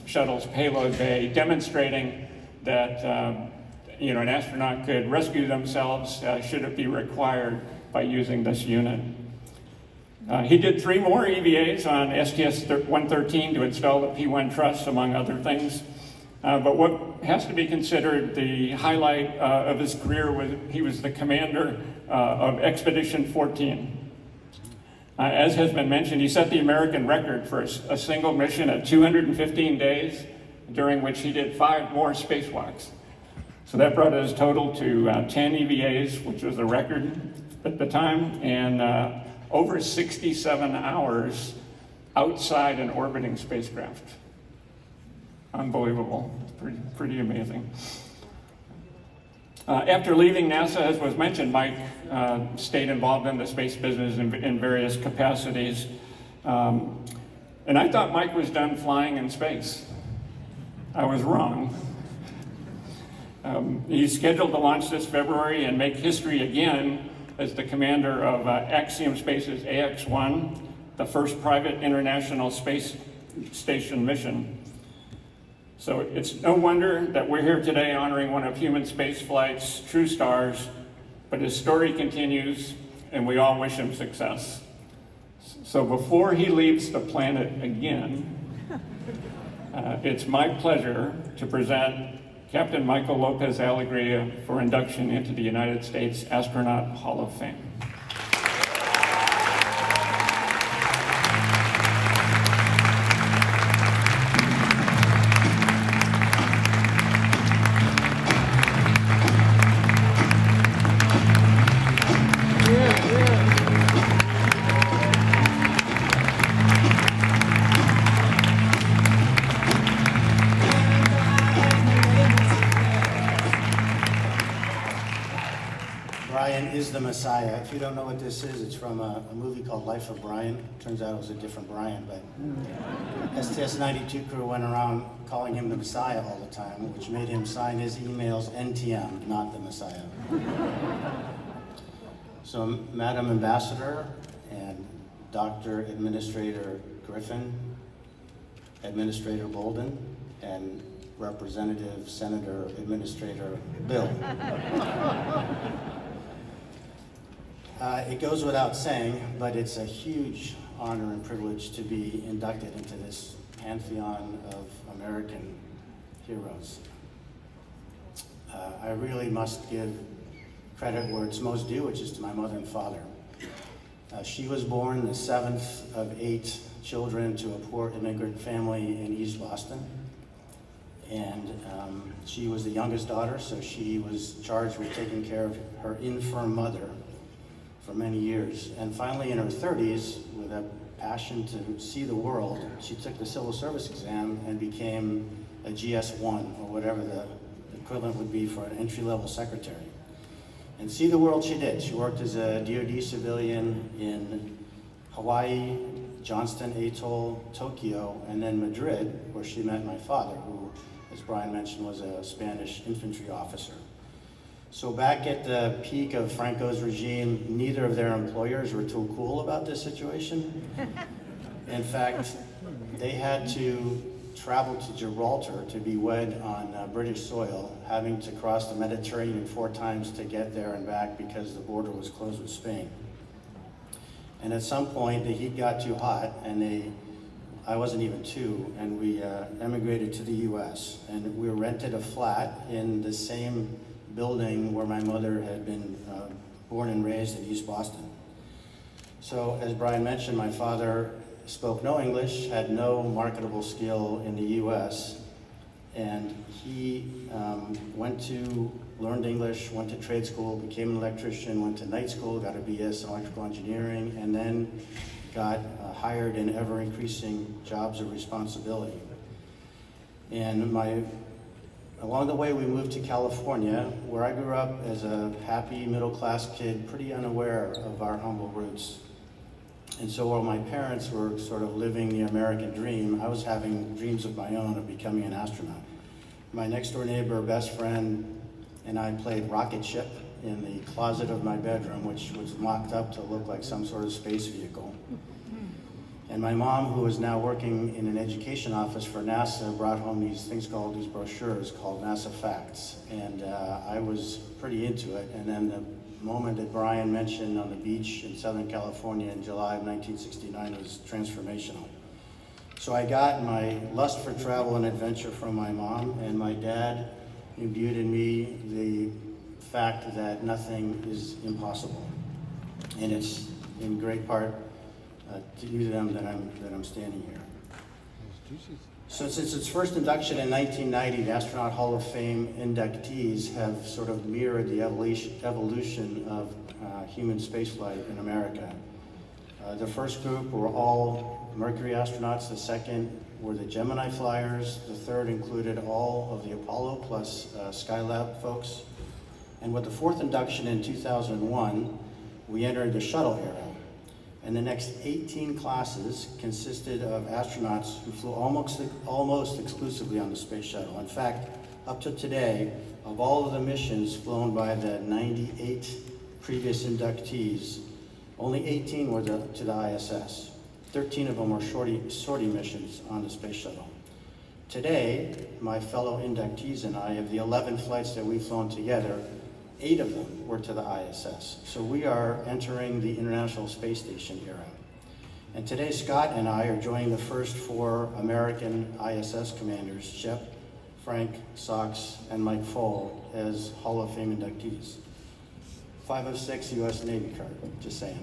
shuttle's payload bay, demonstrating that an astronaut could rescue themselves should it be required by using this unit. He did 3 more EVAs on STS-113 to install the P1 truss, among other things. But what has to be considered the highlight of his career was he was the commander of Expedition 14. As has been mentioned, he set the American record for a single mission at 215 days, during which he did 5 more spacewalks. So that brought his total to 10 EVAs, which was the record at the time, and over 67 hours outside an orbiting spacecraft. Unbelievable. It's pretty amazing. After leaving NASA, as was mentioned, Mike stayed involved in the space business in various capacities. And I thought Mike was done flying in space. I was wrong. He's scheduled to launch this February and make history again as the commander of Axiom Space's AX-1, the first private international space station mission. So it's no wonder that we're here today honoring one of human spaceflight's true stars, but his story continues and we all wish him success. So before he leaves the planet again, it's my pleasure to present Captain Michael Lopez-Alegria for induction into the United States Astronaut Hall of Fame. Brian is the Messiah. If you don't know what this is, it's from a movie called Life of Brian. Turns out it was a different Brian, but STS-92 crew went around calling him the Messiah all the time, which made him sign his emails NTM, not the Messiah. So, Madam Ambassador and Dr. Administrator Griffin, Administrator Bolden, and Representative Senator Administrator Bill. It goes without saying, but it's a huge honor and privilege to be inducted into this pantheon of American heroes. I really must give credit where it's most due, which is to my mother and father. She was born the 7th of 8 children to a poor immigrant family in East Boston. And she was the youngest daughter, so she was charged with taking care of her infirm mother for many years. And finally in her 30s, with a passion to see the world, she took the civil service exam and became a GS1, or whatever the equivalent would be for an entry-level secretary. And see the world she did. She worked as a DoD civilian in Hawaii, Johnston Atoll, Tokyo, and then Madrid, where she met my father, who, as Brian mentioned, was a Spanish infantry officer. So back at the peak of Franco's regime, neither of their employers were too cool about this situation. In fact, they had to travel to Gibraltar to be wed on British soil, having to cross the Mediterranean 4 times to get there and back because the border was closed with Spain. And at some point, the heat got too hot, and I wasn't even 2, and we emigrated to the US. And we rented a flat in the same building where my mother had been born and raised in East Boston. So, as Brian mentioned, my father spoke no English, had no marketable skill in the US, and he learned English, went to trade school, became an electrician, went to night school, got a BS in electrical engineering, and then got hired in ever-increasing jobs of responsibility. And along the way, we moved to California, where I grew up as a happy middle-class kid, pretty unaware of our humble roots. And so while my parents were sort of living the American dream, I was having dreams of my own of becoming an astronaut. My next-door neighbor, best friend, and I played rocket ship in the closet of my bedroom, which was mocked up to look like some sort of space vehicle. And my mom, who is now working in an education office for NASA, brought home these brochures called NASA Facts. And I was pretty into it. And then the moment that Brian mentioned on the beach in Southern California in July of 1969 was transformational. So I got my lust for travel and adventure from my mom, and my dad imbued in me the fact that nothing is impossible. And it's in great part due to them that I'm standing here. So since its first induction in 1990, the Astronaut Hall of Fame inductees have sort of mirrored the evolution of human spaceflight in America. The first group were all Mercury astronauts, the second were the Gemini flyers, the third included all of the Apollo plus Skylab folks. And with the fourth induction in 2001, we entered the shuttle era. And the next 18 classes consisted of astronauts who flew almost exclusively on the space shuttle. In fact, up to today, of all of the missions flown by the 98 previous inductees, only 18 were to the ISS. 13 of them were sortie missions on the space shuttle. Today, my fellow inductees and I, of the 11 flights that we've flown together, 8 of them were to the ISS. So we are entering the International Space Station era. And today, Scott and I are joining the first 4 American ISS commanders, Shep, Frank, Sox, and Mike Foale, as Hall of Fame inductees. 506 U.S. Navy card, just saying.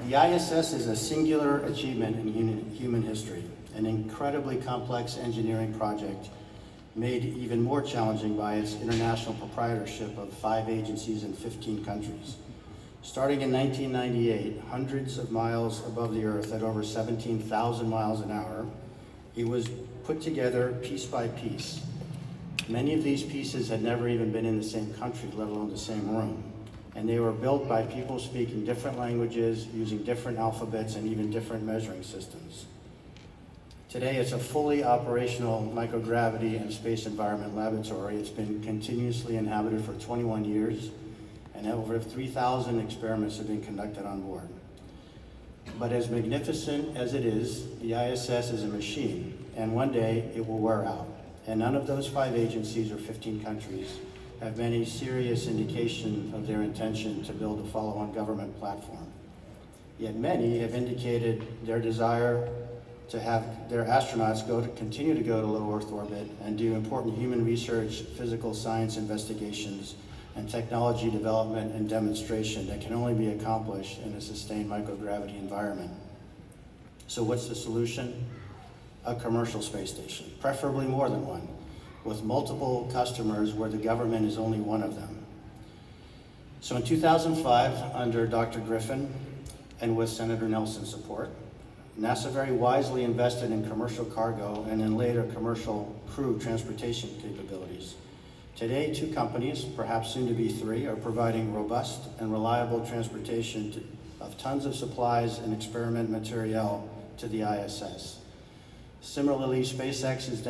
The ISS is a singular achievement in human history, an incredibly complex engineering project made even more challenging by its international proprietorship of 5 agencies in 15 countries. Starting in 1998, hundreds of miles above the Earth at over 17,000 miles an hour, it was put together piece by piece. Many of these pieces had never even been in the same country, let alone the same room. And they were built by people speaking different languages, using different alphabets, and even different measuring systems. Today, it's a fully operational microgravity and space environment laboratory. It's been continuously inhabited for 21 years, and over 3,000 experiments have been conducted on board. But as magnificent as it is, the ISS is a machine, and one day it will wear out. And none of those 5 agencies or 15 countries have any serious indication of their intention to build a follow-on government platform. Yet many have indicated their desire to have their astronauts continue to go to low Earth orbit and do important human research, physical science investigations, and technology development and demonstration that can only be accomplished in a sustained microgravity environment. So what's the solution? A commercial space station, preferably more than one, with multiple customers where the government is only one of them. So in 2005, under Dr. Griffin and with Senator Nelson's support, NASA very wisely invested in commercial cargo and then later commercial crew transportation capabilities. Today, 2 companies, perhaps soon to be 3, are providing robust and reliable transportation of tons of supplies and experiment material to the ISS. Similarly, SpaceX has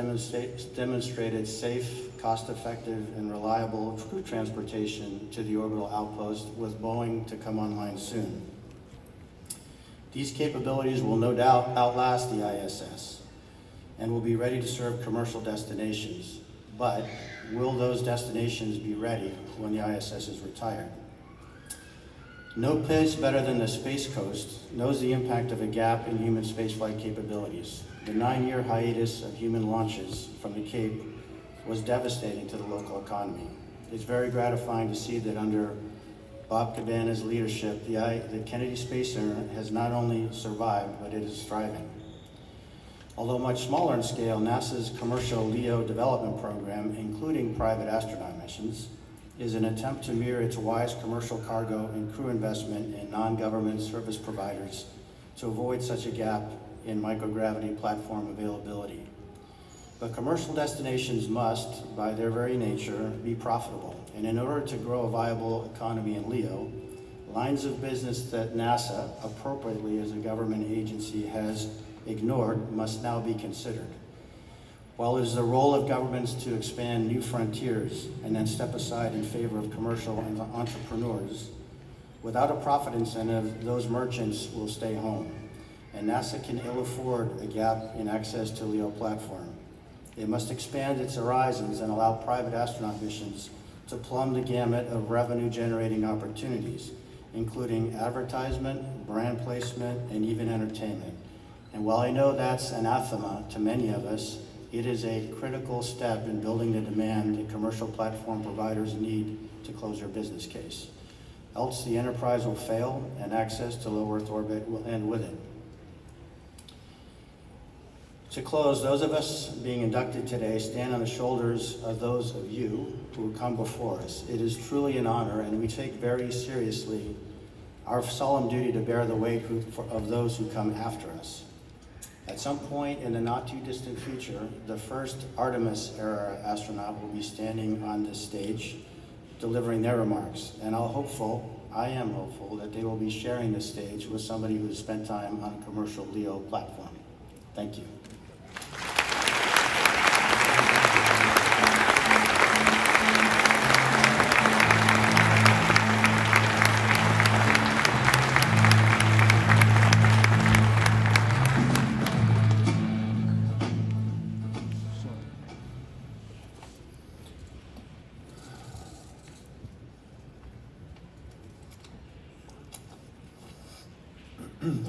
demonstrated safe, cost-effective, and reliable crew transportation to the orbital outpost, with Boeing to come online soon. These capabilities will no doubt outlast the ISS and will be ready to serve commercial destinations. But will those destinations be ready when the ISS is retired? No place better than the Space Coast knows the impact of a gap in human spaceflight capabilities. The 9-year hiatus of human launches from the Cape was devastating to the local economy. It's very gratifying to see that under Bob Cabana's leadership, the Kennedy Space Center has not only survived, but it is thriving. Although much smaller in scale, NASA's commercial LEO development program, including private astronaut missions, is an attempt to mirror its wise commercial cargo and crew investment in non-government service providers to avoid such a gap in microgravity platform availability. But commercial destinations must, by their very nature, be profitable. And in order to grow a viable economy in LEO, lines of business that NASA, appropriately as a government agency, has ignored must now be considered. While it is the role of governments to expand new frontiers and then step aside in favor of commercial and entrepreneurs, without a profit incentive, those merchants will stay home, and NASA can ill afford a gap in access to LEO platform. It must expand its horizons and allow private astronaut missions to plumb the gamut of revenue-generating opportunities, including advertisement, brand placement, and even entertainment. And while I know that's anathema to many of us, it is a critical step in building the demand that commercial platform providers need to close their business case. Else the enterprise will fail and access to low Earth orbit will end with it. To close, those of us being inducted today stand on the shoulders of those of you who come before us. It is truly an honor, and we take very seriously our solemn duty to bear the weight of those who come after us. At some point in the not too distant future, the first Artemis era astronaut will be standing on this stage, delivering their remarks. And I am hopeful that they will be sharing this stage with somebody who has spent time on a commercial LEO platform. Thank you.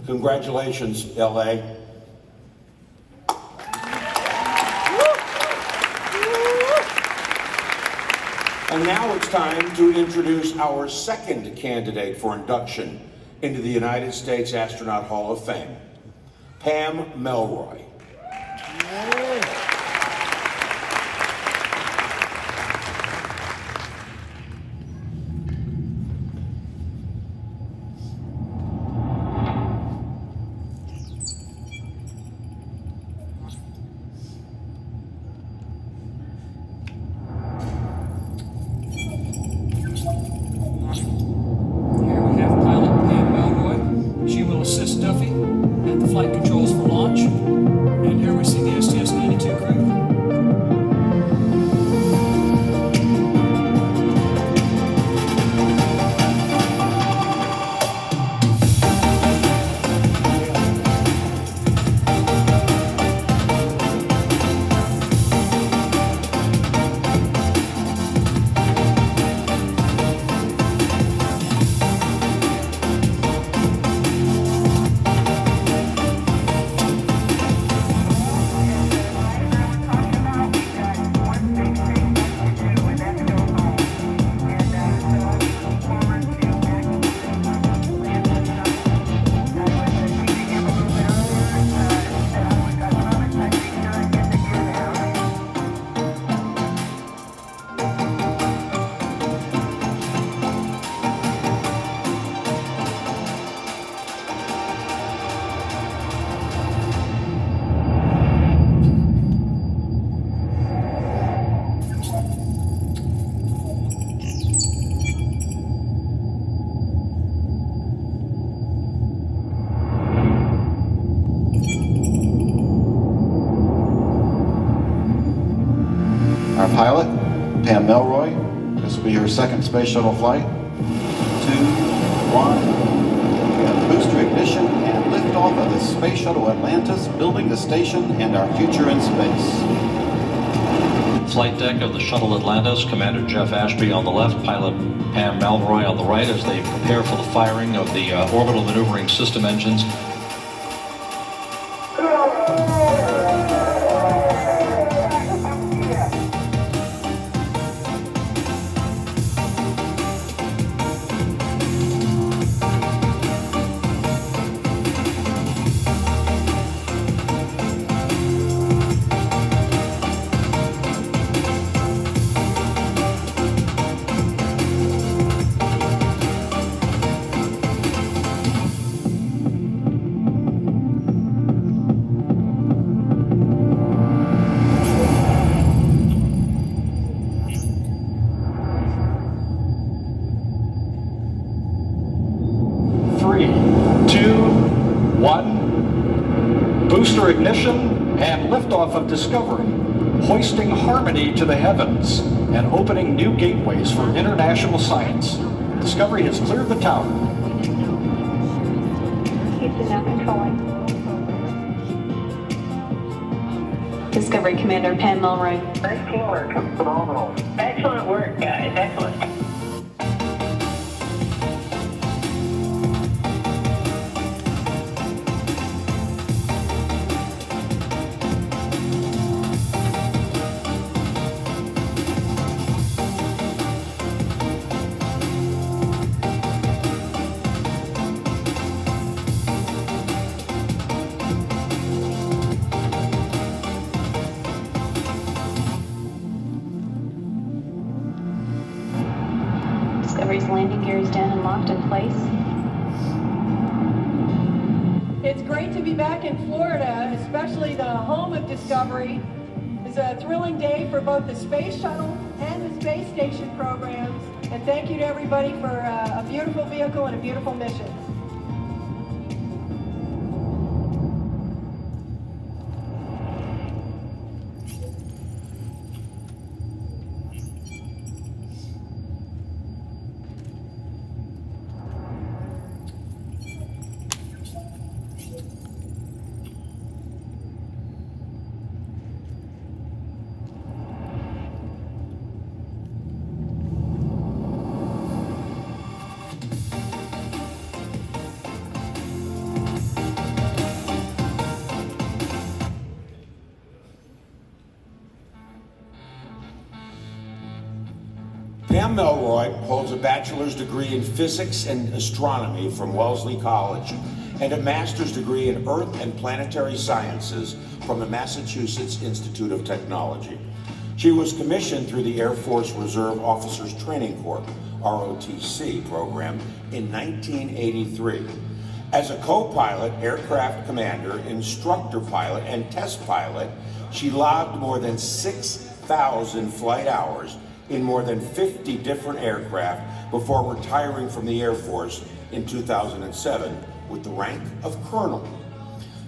Congratulations, LA. And now it's time to introduce our second candidate for induction into the United States Astronaut Hall of Fame, Pam Melroy. Here we have pilot Pam Melroy. She will assist Duffy at the flight controls for launch. And here we see the STS-92 crew. Our pilot, Pam Melroy. This will be her second space shuttle flight. 2, 1. We have booster ignition and liftoff of the Space Shuttle Atlantis, building the station and our future in space. Flight deck of the Shuttle Atlantis, Commander Jeff Ashby on the left, pilot Pam Melroy on the right as they prepare for the firing of the orbital maneuvering system engines. Booster ignition and liftoff of Discovery. hoisting harmony to the heavens and opening new gateways for international science. Discovery has cleared the tower. Houston now controlling. Discovery Commander Pam Melroy. Nice teamwork. Phenomenal. Excellent work, guys. Excellent. Discovery's landing gear is down and locked in place. It's great to be back in Florida, especially the home of Discovery. It's a thrilling day for both the Space Shuttle and the Space Station programs. And thank you to everybody for a beautiful vehicle and a beautiful mission. Pam Melroy holds a bachelor's degree in physics and astronomy from Wellesley College and a master's degree in earth and planetary sciences from the Massachusetts Institute of Technology. She was commissioned through the Air Force Reserve Officers Training Corps, ROTC program in 1983. As a co-pilot, aircraft commander, instructor pilot, and test pilot, she logged more than 6,000 flight hours in more than 50 different aircraft before retiring from the Air Force in 2007 with the rank of colonel.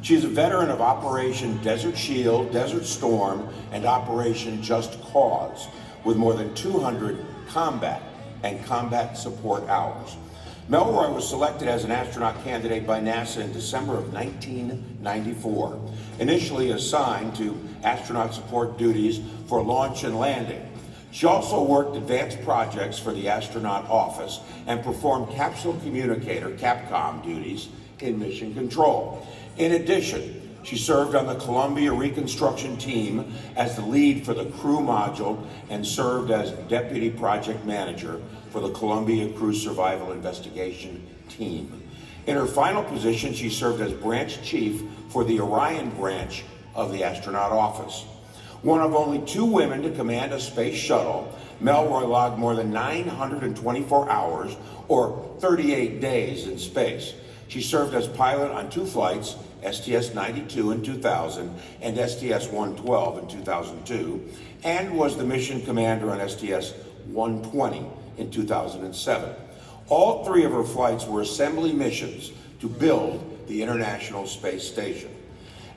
She is a veteran of Operation Desert Shield, Desert Storm, and Operation Just Cause, with more than 200 combat and combat support hours. Melroy was selected as an astronaut candidate by NASA in December of 1994, initially assigned to astronaut support duties for launch and landing. She also worked advanced projects for the astronaut office and performed capsule communicator, CAPCOM, duties in mission control. In addition, she served on the Columbia reconstruction team as the lead for the crew module and served as deputy project manager for the Columbia Crew Survival Investigation team. In her final position, she served as branch chief for the Orion branch of the astronaut office. One of only 2 women to command a space shuttle, Melroy logged more than 924 hours, or 38 days in space. She served as pilot on 2 flights, STS-92 in 2000 and STS-112 in 2002, and was the mission commander on STS-120 in 2007. All 3 of her flights were assembly missions to build the International Space Station.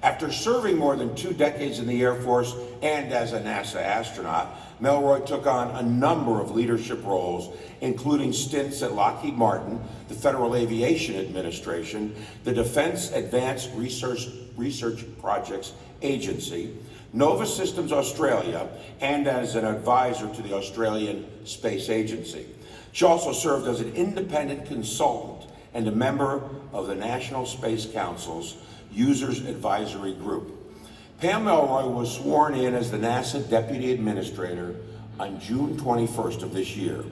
After serving more than 2 decades in the Air Force and as a NASA astronaut, Melroy took on a number of leadership roles, including stints at Lockheed Martin, the Federal Aviation Administration, the Defense Advanced Research Projects Agency, Nova Systems Australia, and as an advisor to the Australian Space Agency. She also served as an independent consultant and a member of the National Space Council's Users Advisory Group. Pam Melroy was sworn in as the NASA Deputy Administrator on June 21st of this year.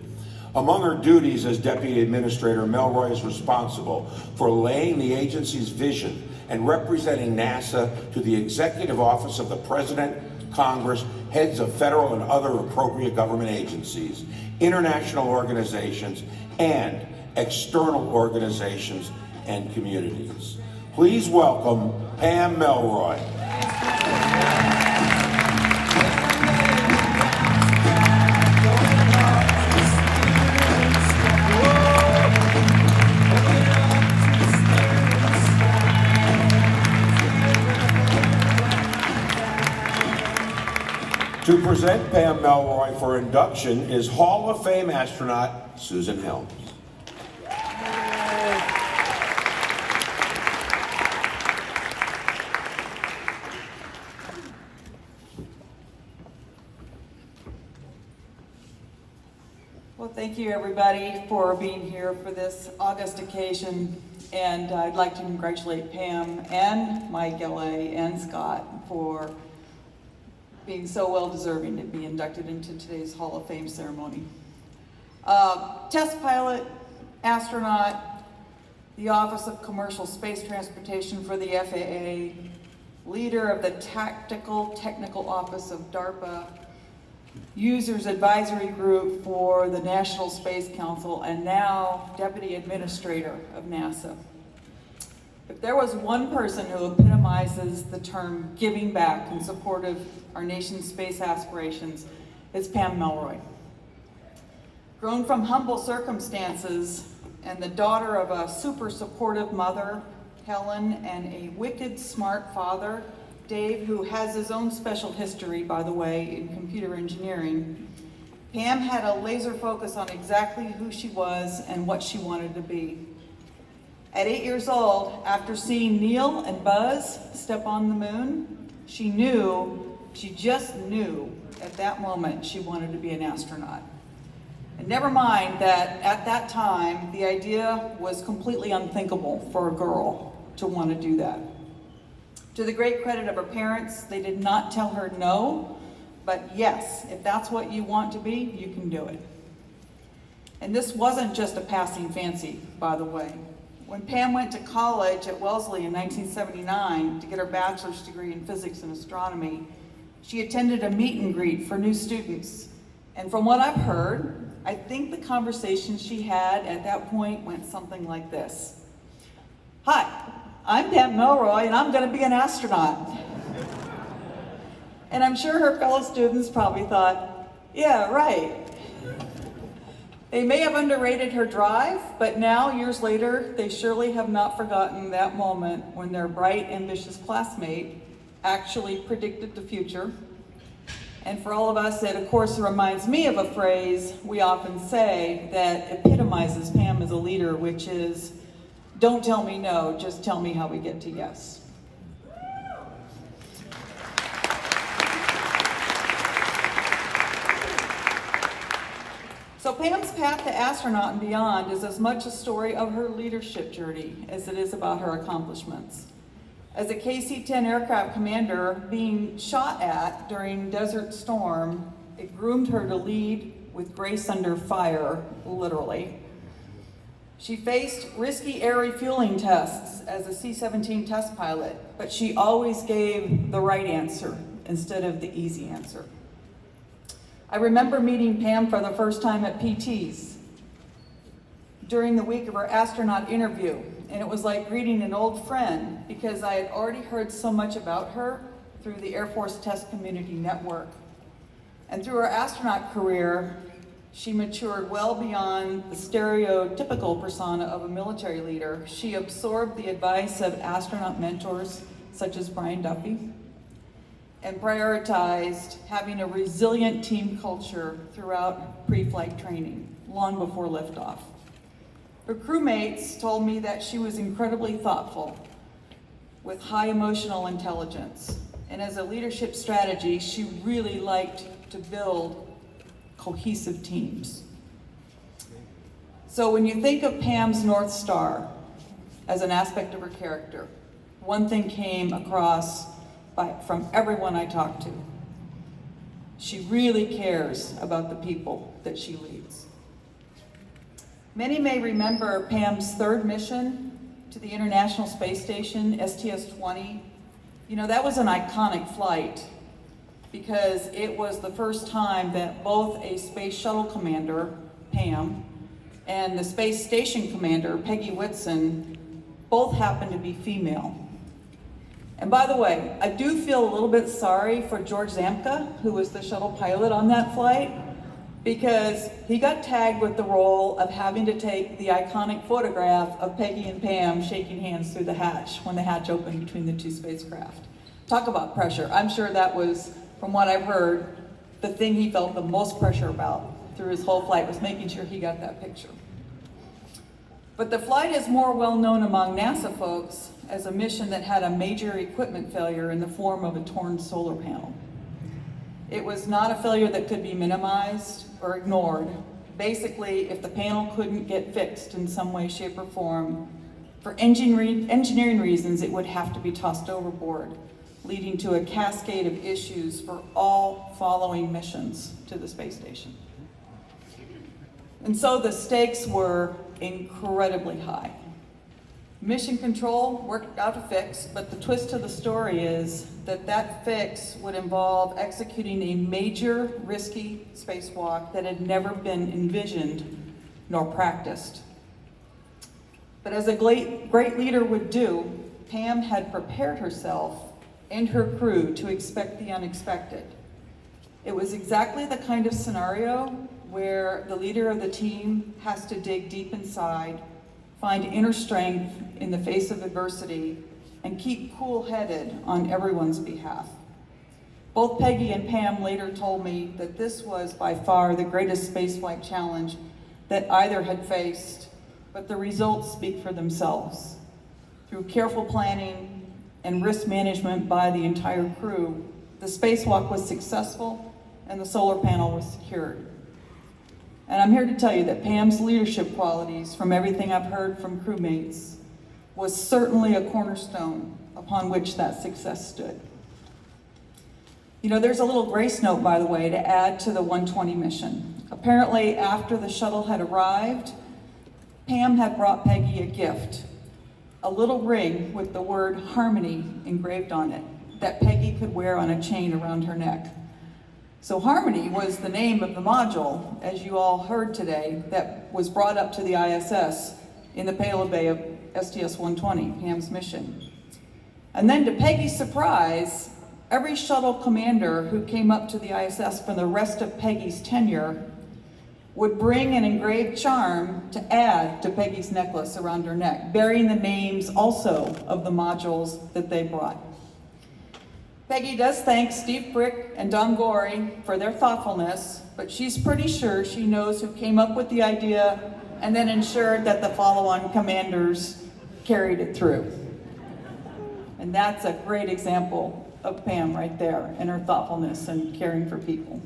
Among her duties as Deputy Administrator, Melroy is responsible for laying the agency's vision and representing NASA to the Executive Office of the President, Congress, heads of federal and other appropriate government agencies, international organizations, and external organizations and communities. Please welcome Pam Melroy. To present Pam Melroy for induction is Hall of Fame astronaut Susan Helms. Well, thank you everybody for being here for this August occasion, and I'd like to congratulate Pam and Mike L.A. and Scott for being so well deserving to be inducted into today's Hall of Fame ceremony. Test pilot, astronaut, the Office of Commercial Space Transportation for the FAA, leader of the Technical Office of DARPA, Users Advisory Group for the National Space Council, and now Deputy Administrator of NASA. If there was one person who epitomizes the term giving back in support of our nation's space aspirations, it's Pam Melroy. Grown from humble circumstances and the daughter of a super supportive mother, Helen, and a wicked smart father, Dave, who has his own special history, by the way, in computer engineering, Pam had a laser focus on exactly who she was and what she wanted to be. At 8 years old, after seeing Neil and Buzz step on the moon, she just knew at that moment she wanted to be an astronaut. And never mind that at that time, the idea was completely unthinkable for a girl to want to do that. To the great credit of her parents, they did not tell her no, but yes, if that's what you want to be, you can do it. And this wasn't just a passing fancy, by the way. When Pam went to college at Wellesley in 1979 to get her bachelor's degree in physics and astronomy, she attended a meet and greet for new students. And from what I've heard, I think the conversation she had at that point went something like this. Hi, I'm Pam Melroy and I'm gonna be an astronaut. And I'm sure her fellow students probably thought, yeah, right. They may have underrated her drive, but now, years later, they surely have not forgotten that moment when their bright, ambitious classmate actually predicted the future. And for all of us, it of course reminds me of a phrase we often say that epitomizes Pam as a leader, which is, don't tell me no, just tell me how we get to yes. So Pam's path to astronaut and beyond is as much a story of her leadership journey as it is about her accomplishments. As a KC-10 aircraft commander being shot at during Desert Storm, it groomed her to lead with grace under fire, literally. She faced risky air refueling tests as a C-17 test pilot, but she always gave the right answer instead of the easy answer. I remember meeting Pam for the first time at PT's during the week of her astronaut interview, and it was like greeting an old friend because I had already heard so much about her through the Air Force Test Community Network. And through her astronaut career, she matured well beyond the stereotypical persona of a military leader. She absorbed the advice of astronaut mentors such as Brian Duffy, and prioritized having a resilient team culture throughout pre-flight training, long before liftoff. Her crewmates told me that she was incredibly thoughtful, with high emotional intelligence, and as a leadership strategy, she really liked to build cohesive teams. So when you think of Pam's North Star as an aspect of her character, one thing came across from everyone I talked to. She really cares about the people that she leads. Many may remember Pam's third mission to the International Space Station, STS-20. You know, that was an iconic flight because it was the first time that both a space shuttle commander, Pam, and the space station commander, Peggy Whitson, both happened to be female. And by the way, I do feel a little bit sorry for George Zamka, who was the shuttle pilot on that flight, because he got tagged with the role of having to take the iconic photograph of Peggy and Pam shaking hands through the hatch when the hatch opened between the two spacecraft. Talk about pressure. I'm sure that was, from what I've heard, the thing he felt the most pressure about through his whole flight was making sure he got that picture. But the flight is more well known among NASA folks as a mission that had a major equipment failure in the form of a torn solar panel. It was not a failure that could be minimized or ignored. Basically, if the panel couldn't get fixed in some way, shape, or form, for engineering reasons, it would have to be tossed overboard, leading to a cascade of issues for all following missions to the space station. And so the stakes were incredibly high. Mission Control worked out a fix, but the twist to the story is that that fix would involve executing a major, risky spacewalk that had never been envisioned nor practiced. But as a great leader would do, Pam had prepared herself and her crew to expect the unexpected. It was exactly the kind of scenario where the leader of the team has to dig deep inside, find inner strength in the face of adversity, and keep cool-headed on everyone's behalf. Both Peggy and Pam later told me that this was by far the greatest spaceflight challenge that either had faced, but the results speak for themselves. Through careful planning and risk management by the entire crew, the spacewalk was successful and the solar panel was secured. And I'm here to tell you that Pam's leadership qualities, from everything I've heard from crewmates, was certainly a cornerstone upon which that success stood. You know, there's a little grace note, by the way, to add to the 120 mission. Apparently, after the shuttle had arrived, Pam had brought Peggy a gift, a little ring with the word Harmony engraved on it that Peggy could wear on a chain around her neck. So Harmony was the name of the module, as you all heard today, that was brought up to the ISS in the payload bay of STS-120, Pam's mission. And then to Peggy's surprise, every shuttle commander who came up to the ISS for the rest of Peggy's tenure would bring an engraved charm to add to Peggy's necklace around her neck, bearing the names also of the modules that they brought. Peggy does thank Steve Frick and Don Gorey for their thoughtfulness, but she's pretty sure she knows who came up with the idea and then ensured that the follow-on commanders carried it through. And that's a great example of Pam right there and her thoughtfulness and caring for people.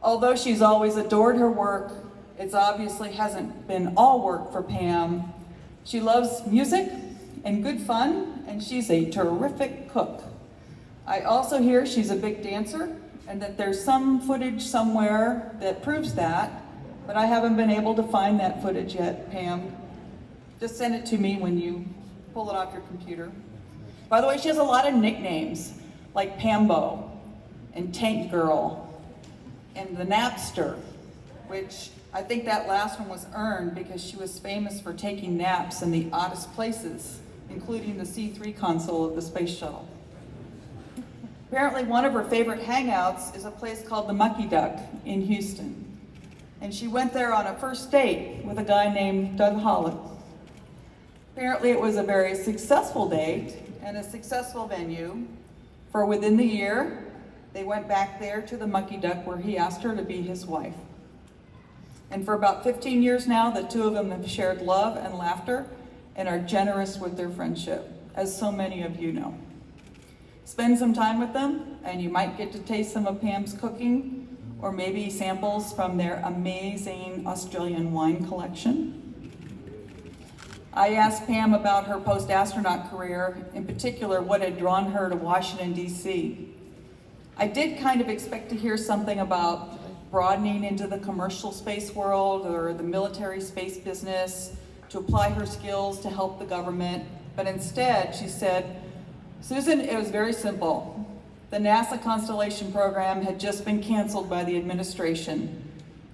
Although she's always adored her work, it obviously hasn't been all work for Pam. She loves music and good fun, and she's a terrific cook. I also hear she's a big dancer and that there's some footage somewhere that proves that, but I haven't been able to find that footage yet, Pam. Just send it to me when you pull it off your computer. By the way, she has a lot of nicknames, like Pambo and Tank Girl and the Napster, which I think that last one was earned because she was famous for taking naps in the oddest places, including the C3 console of the Space Shuttle. Apparently one of her favorite hangouts is a place called the Mucky Duck in Houston. And she went there on a first date with a guy named Doug Holland. Apparently it was a very successful date and a successful venue, for within the year, they went back there to the Mucky Duck where he asked her to be his wife. And for about 15 years now, the two of them have shared love and laughter and are generous with their friendship, as so many of you know. Spend some time with them, and you might get to taste some of Pam's cooking, or maybe samples from their amazing Australian wine collection. I asked Pam about her post-astronaut career, in particular what had drawn her to Washington, D.C. I did kind of expect to hear something about broadening into the commercial space world or the military space business to apply her skills to help the government, but instead she said, "Susan, it was very simple. The NASA Constellation program had just been canceled by the administration.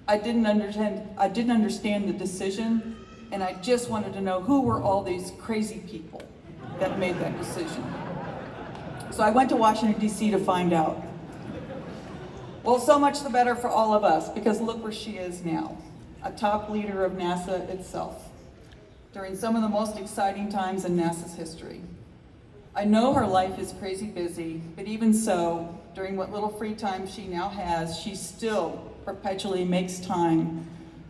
I didn't understand the decision, and I just wanted to know who were all these crazy people that made that decision. So I went to Washington, D.C. to find out." Well, so much the better for all of us, because look where she is now, a top leader of NASA itself, during some of the most exciting times in NASA's history. I know her life is crazy busy, but even so, during what little free time she now has, she still perpetually makes time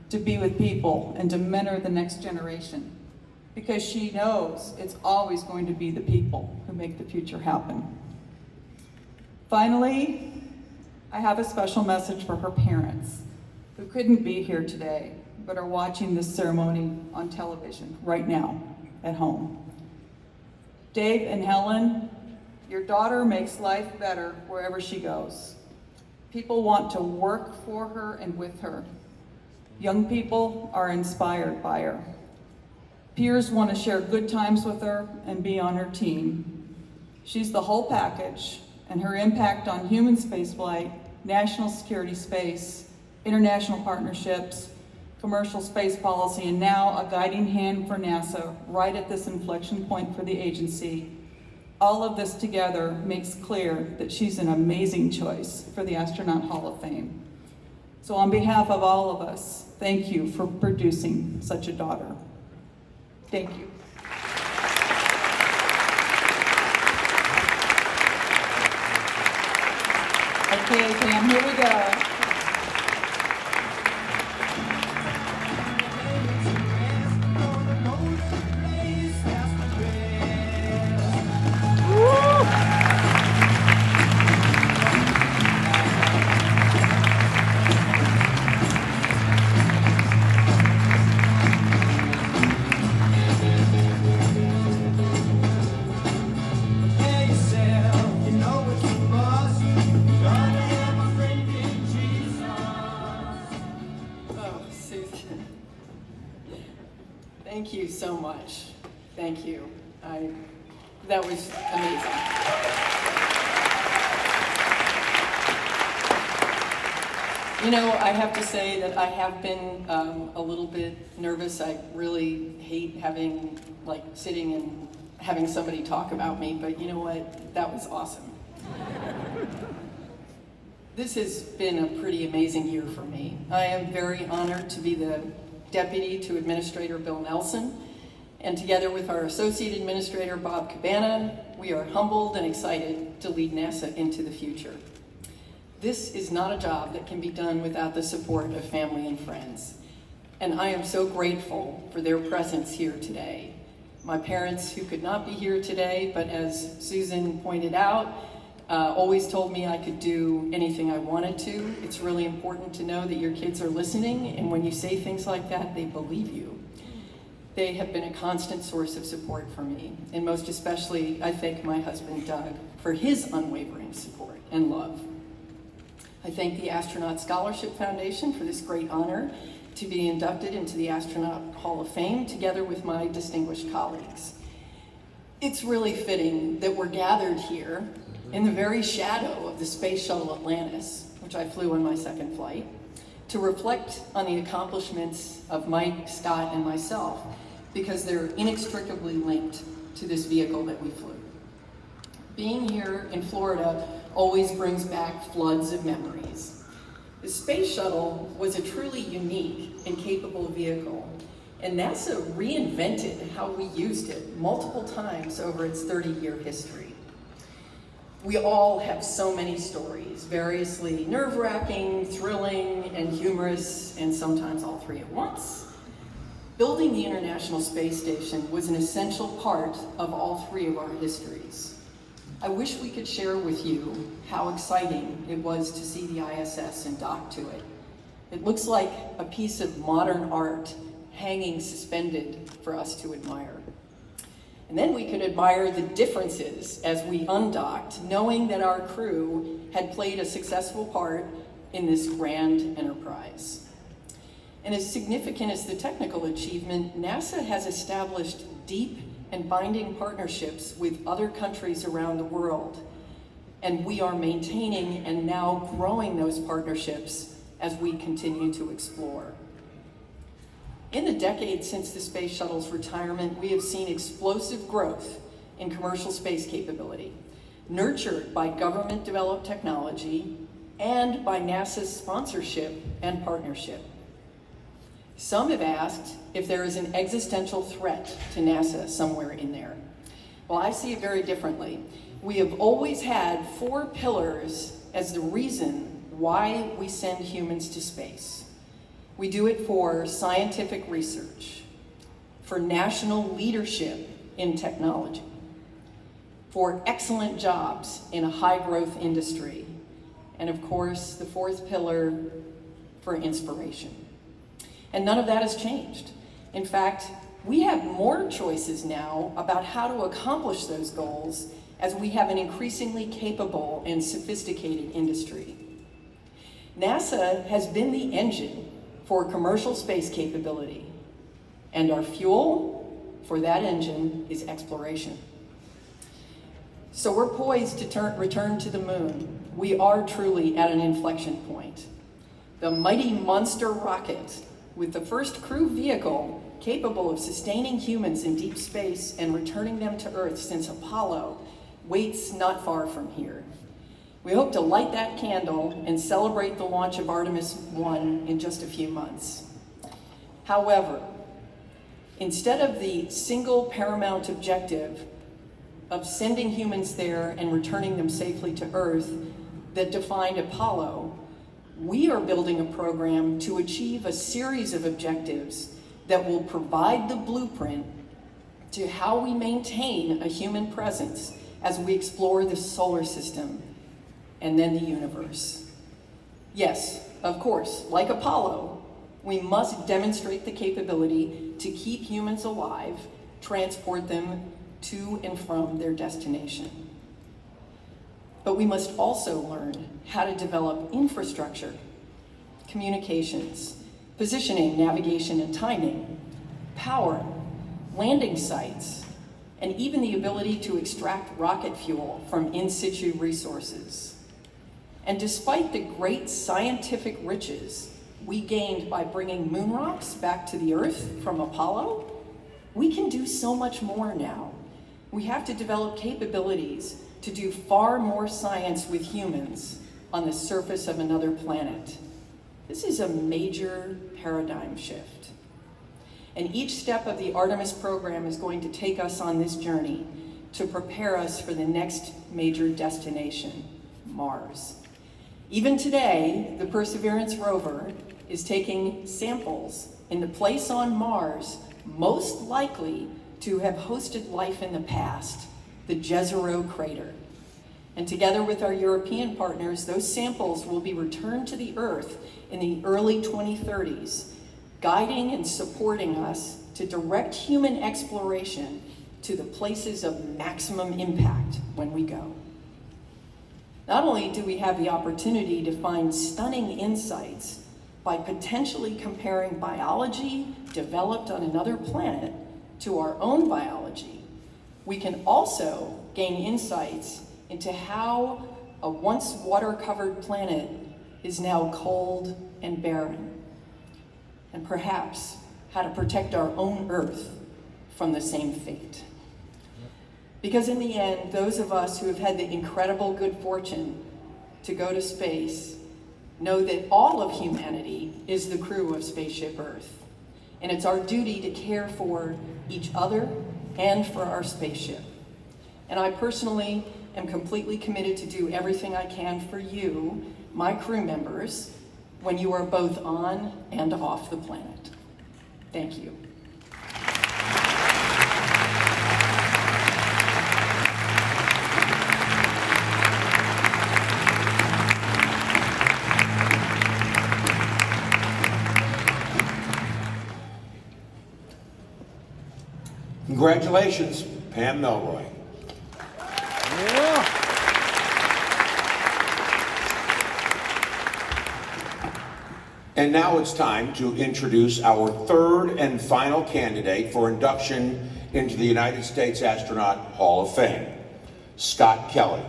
to be with people and to mentor the next generation, because she knows it's always going to be the people who make the future happen. Finally, I have a special message for her parents who couldn't be here today, but are watching this ceremony on television right now at home. Dave and Helen, your daughter makes life better wherever she goes. People want to work for her and with her. Young people are inspired by her. Peers want to share good times with her and be on her team. She's the whole package, and her impact on human spaceflight, national security space, international partnerships, commercial space policy, and now a guiding hand for NASA right at this inflection point for the agency. All of this together makes clear that she's an amazing choice for the Astronaut Hall of Fame. So on behalf of all of us, thank you for producing such a daughter. Thank you. Okay, Pam, here we go. Thank you so much. Thank you. That was amazing. You know, I have to say that I have been a little bit nervous. I really hate having, sitting and having somebody talk about me, but you know what? That was awesome. This has been a pretty amazing year for me. I am very honored to be the Deputy to Administrator Bill Nelson, and together with our Associate Administrator Bob Cabana, we are humbled and excited to lead NASA into the future. This is not a job that can be done without the support of family and friends, and I am so grateful for their presence here today. My parents, who could not be here today, but as Susan pointed out, always told me I could do anything I wanted to. It's really important to know that your kids are listening, and when you say things like that, they believe you. They have been a constant source of support for me, and most especially, I thank my husband, Doug, for his unwavering support and love. I thank the Astronaut Scholarship Foundation for this great honor to be inducted into the Astronaut Hall of Fame, together with my distinguished colleagues. It's really fitting that we're gathered here in the very shadow of the Space Shuttle Atlantis, which I flew on my second flight, to reflect on the accomplishments of Mike, Scott, and myself, because they're inextricably linked to this vehicle that we flew. Being here in Florida always brings back floods of memories. The Space Shuttle was a truly unique and capable vehicle, and NASA reinvented how we used it multiple times over its 30-year history. We all have so many stories, variously nerve-wracking, thrilling, and humorous, and sometimes all three at once. Building the International Space Station was an essential part of all three of our histories. I wish we could share with you how exciting it was to see the ISS and dock to it. It looks like a piece of modern art hanging suspended for us to admire. And then we could admire the differences as we undocked, knowing that our crew had played a successful part in this grand enterprise. And as significant as the technical achievement, NASA has established deep and binding partnerships with other countries around the world. And we are maintaining and now growing those partnerships as we continue to explore. In the decades since the Space Shuttle's retirement, we have seen explosive growth in commercial space capability, nurtured by government-developed technology and by NASA's sponsorship and partnership. Some have asked if there is an existential threat to NASA somewhere in there. Well, I see it very differently. We have always had 4 pillars as the reason why we send humans to space. We do it for scientific research, for national leadership in technology, for excellent jobs in a high-growth industry, and of course, the 4th pillar, for inspiration. And none of that has changed. In fact, we have more choices now about how to accomplish those goals as we have an increasingly capable and sophisticated industry. NASA has been the engine for commercial space capability, and our fuel for that engine is exploration. So we're poised to return to the moon. We are truly at an inflection point. The mighty monster rocket, with the first crew vehicle capable of sustaining humans in deep space and returning them to Earth since Apollo, waits not far from here. We hope to light that candle and celebrate the launch of Artemis 1 in just a few months. However, instead of the single paramount objective of sending humans there and returning them safely to Earth that defined Apollo, we are building a program to achieve a series of objectives that will provide the blueprint to how we maintain a human presence as we explore the solar system and then the universe. Yes, of course, like Apollo, we must demonstrate the capability to keep humans alive, transport them to and from their destination. But we must also learn how to develop infrastructure, communications, positioning, navigation, and timing, power, landing sites, and even the ability to extract rocket fuel from in-situ resources. And despite the great scientific riches we gained by bringing moon rocks back to the Earth from Apollo, we can do so much more now. We have to develop capabilities to do far more science with humans on the surface of another planet. This is a major paradigm shift. And each step of the Artemis program is going to take us on this journey to prepare us for the next major destination, Mars. Even today, the Perseverance rover is taking samples in the place on Mars most likely to have hosted life in the past, the Jezero crater. And together with our European partners, those samples will be returned to the Earth in the early 2030s, guiding and supporting us to direct human exploration to the places of maximum impact when we go. Not only do we have the opportunity to find stunning insights by potentially comparing biology developed on another planet to our own biology, we can also gain insights into how a once water-covered planet is now cold and barren, and perhaps how to protect our own Earth from the same fate. Because in the end, those of us who have had the incredible good fortune to go to space know that all of humanity is the crew of Spaceship Earth. And it's our duty to care for each other and for our spaceship. And I personally am completely committed to do everything I can for you, my crew members, when you are both on and off the planet. Thank you. Congratulations, Pam Melroy. And now it's time to introduce our third and final candidate for induction into the United States Astronaut Hall of Fame, Scott Kelly.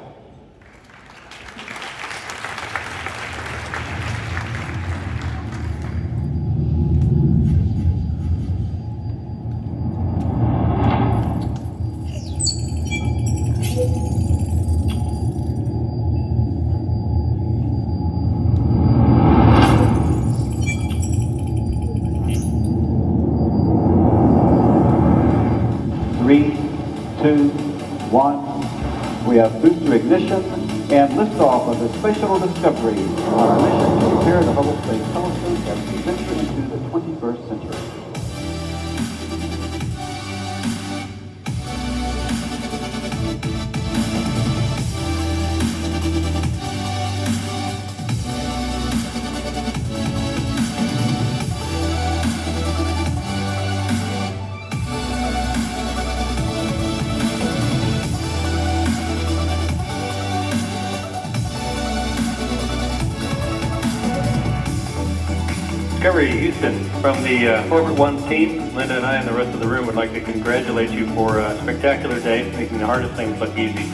we have booster ignition and liftoff of the Space Shuttle Discovery on our mission to prepare the Hubble Space Telescope as we venture into the 21st century. Discovery to Houston. From the Orbit 1 team, Linda and I and the rest of the room would like to congratulate you for a spectacular day, making the hardest things look easy.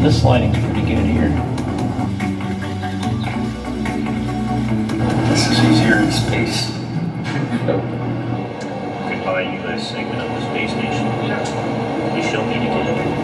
This lighting's pretty good here. This is easier in space. Goodbye, U.S. segment of the space station. We shall meet again.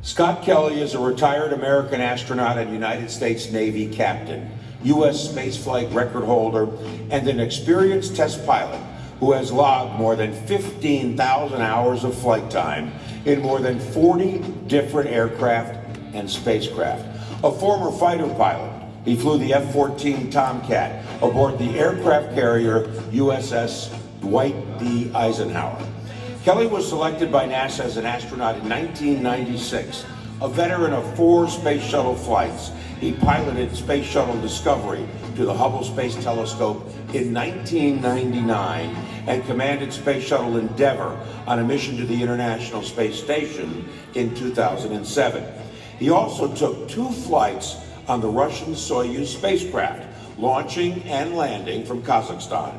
Scott Kelly is a retired American astronaut and United States Navy captain, U.S. spaceflight record holder, and an experienced test pilot who has logged more than 15,000 hours of flight time in more than 40 different aircraft and spacecraft. A former fighter pilot, he flew the F-14 Tomcat aboard the aircraft carrier USS Dwight D. Eisenhower. Kelly was selected by NASA as an astronaut in 1996, A veteran of 4 Space Shuttle flights, he piloted Space Shuttle Discovery to the Hubble Space Telescope in 1999 and commanded Space Shuttle Endeavour on a mission to the International Space Station in 2007. He also took 2 flights on the Russian Soyuz spacecraft, launching and landing from Kazakhstan.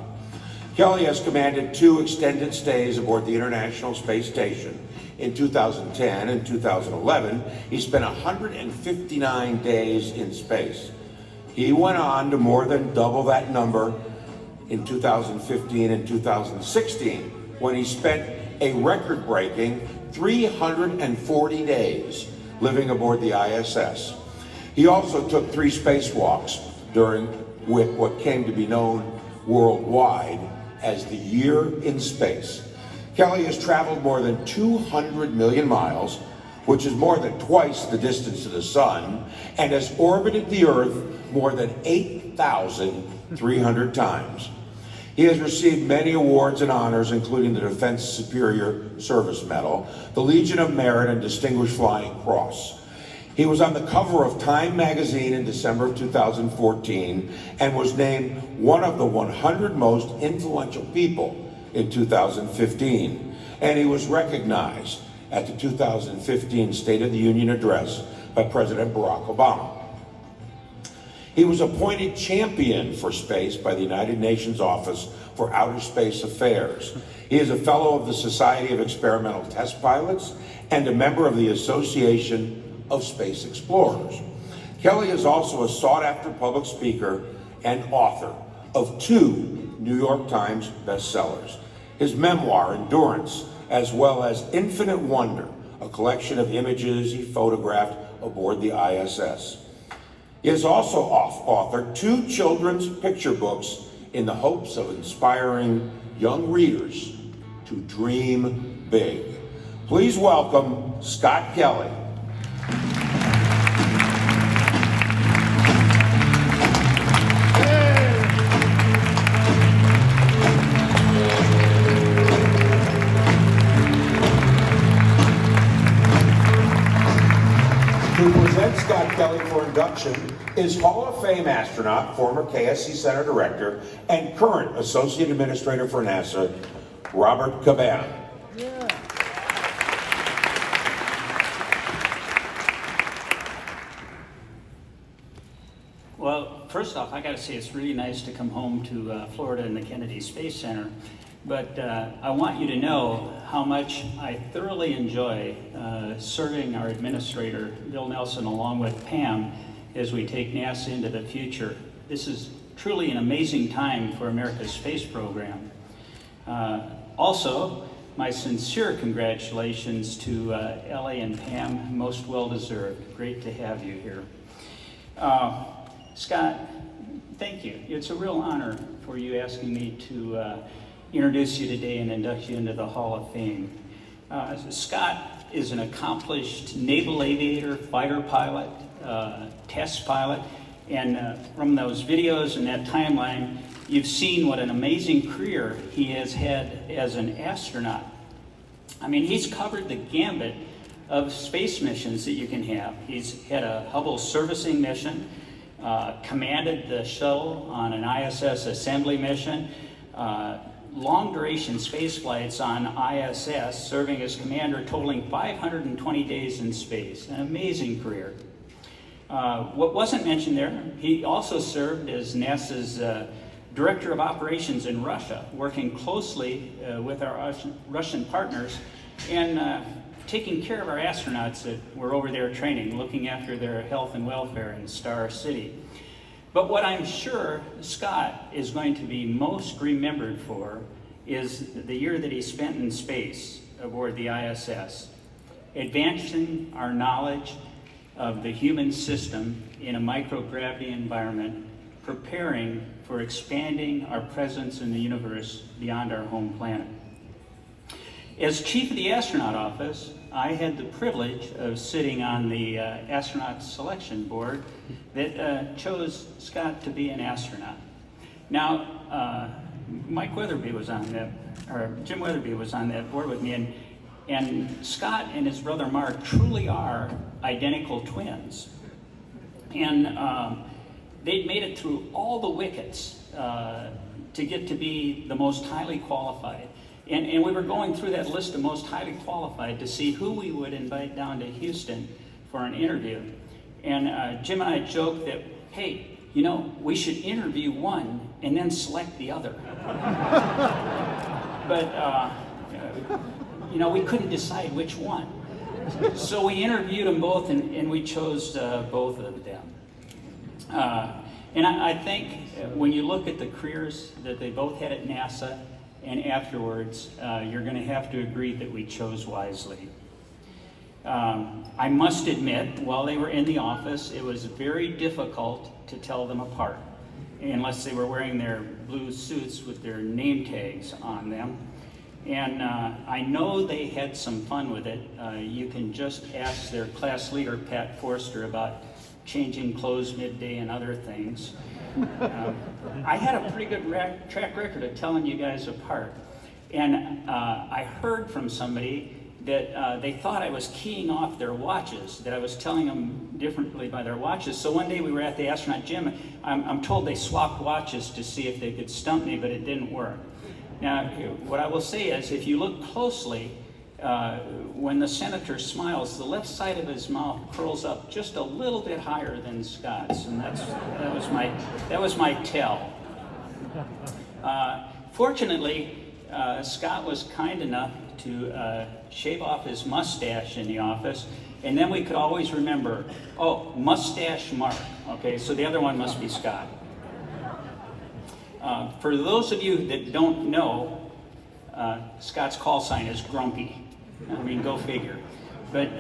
Kelly has commanded 2 extended stays aboard the International Space Station. In 2010 and 2011, he spent 159 days in space. He went on to more than double that number in 2015 and 2016, when he spent a record-breaking 340 days living aboard the ISS. He also took 3 spacewalks during what came to be known worldwide as the Year in Space. Kelly has traveled more than 200 million miles, which is more than twice the distance to the sun, and has orbited the Earth more than 8,300 times. He has received many awards and honors, including the Defense Superior Service Medal, the Legion of Merit, and Distinguished Flying Cross. He was on the cover of Time magazine in December of 2014 and was named one of the 100 most influential people in 2015. And he was recognized at the 2015 State of the Union Address by President Barack Obama. He was appointed champion for space by the United Nations Office for Outer Space Affairs. He is a fellow of the Society of Experimental Test Pilots and a member of the Association of Space Explorers. Kelly is also a sought-after public speaker and author of 2 New York Times bestsellers. His memoir, Endurance, as well as Infinite Wonder, a collection of images he photographed aboard the ISS. He has also authored 2 children's picture books in the hopes of inspiring young readers to dream big. Please welcome Scott Kelly. To present Scott Kelly for induction is Hall of Fame astronaut, former KSC Center Director, and current Associate Administrator for NASA, Robert Cabana. Well, first off, I got to say it's really nice to come home to Florida and the Kennedy Space Center. But I want you to know how much I thoroughly enjoy serving our administrator, Bill Nelson, along with Pam, as we take NASA into the future. This is truly an amazing time for America's space program. Also, my sincere congratulations to Ellie and Pam, most well-deserved. Great to have you here. Scott, thank you. It's a real honor for you asking me to introduce you today and induct you into the Hall of Fame. Scott is an accomplished naval aviator, fighter pilot, test pilot, and from those videos and that timeline, you've seen what an amazing career he has had as an astronaut. I mean, he's covered the gambit of space missions that you can have. He's had a Hubble servicing mission, commanded the shuttle on an ISS assembly mission, long-duration space flights on ISS, serving as commander, totaling 520 days in space. An amazing career. What wasn't mentioned there, he also served as NASA's Director of Operations in Russia, working closely with our Russian partners and taking care of our astronauts that were over there training, looking after their health and welfare in Star City. But what I'm sure Scott is going to be most remembered for is the year that he spent in space aboard the ISS, advancing our knowledge of the human system in a microgravity environment, preparing for expanding our presence in the universe beyond our home planet. As chief of the astronaut office, I had the privilege of sitting on the astronaut selection board that chose Scott to be an astronaut. Now, Jim Weatherby was on that board with me, and And Scott and his brother Mark truly are identical twins. And they'd made it through all the wickets to get to be the most highly qualified. And we were going through that list of most highly qualified to see who we would invite down to Houston for an interview. And Jim and I joked that, hey, you know, we should interview one and then select the other. But, you know, we couldn't decide which one. So we interviewed them both, and we chose both of them. And I think when you look at the careers that they both had at NASA and afterwards, you're going to have to agree that we chose wisely. I must admit, while they were in the office, it was very difficult to tell them apart, unless they were wearing their blue suits with their name tags on them. And I know they had some fun with it. You can just ask their class leader, Pat Forster, about changing clothes midday and other things. I had a pretty good track record of telling you guys apart. And I heard from somebody that they thought I was keying off their watches, that I was telling them differently by their watches. So one day we were at the astronaut gym. I'm told they swapped watches to see if they could stump me, but it didn't work. Now, what I will say is, if you look closely, when the senator smiles, the left side of his mouth curls up just a little bit higher than Scott's, and that was my tell. Fortunately, Scott was kind enough to shave off his mustache in the office, and then we could always remember, oh, mustache Mark. Okay, so the other one must be Scott. For those of you that don't know, Scott's call sign is Grumpy. I mean, go figure. But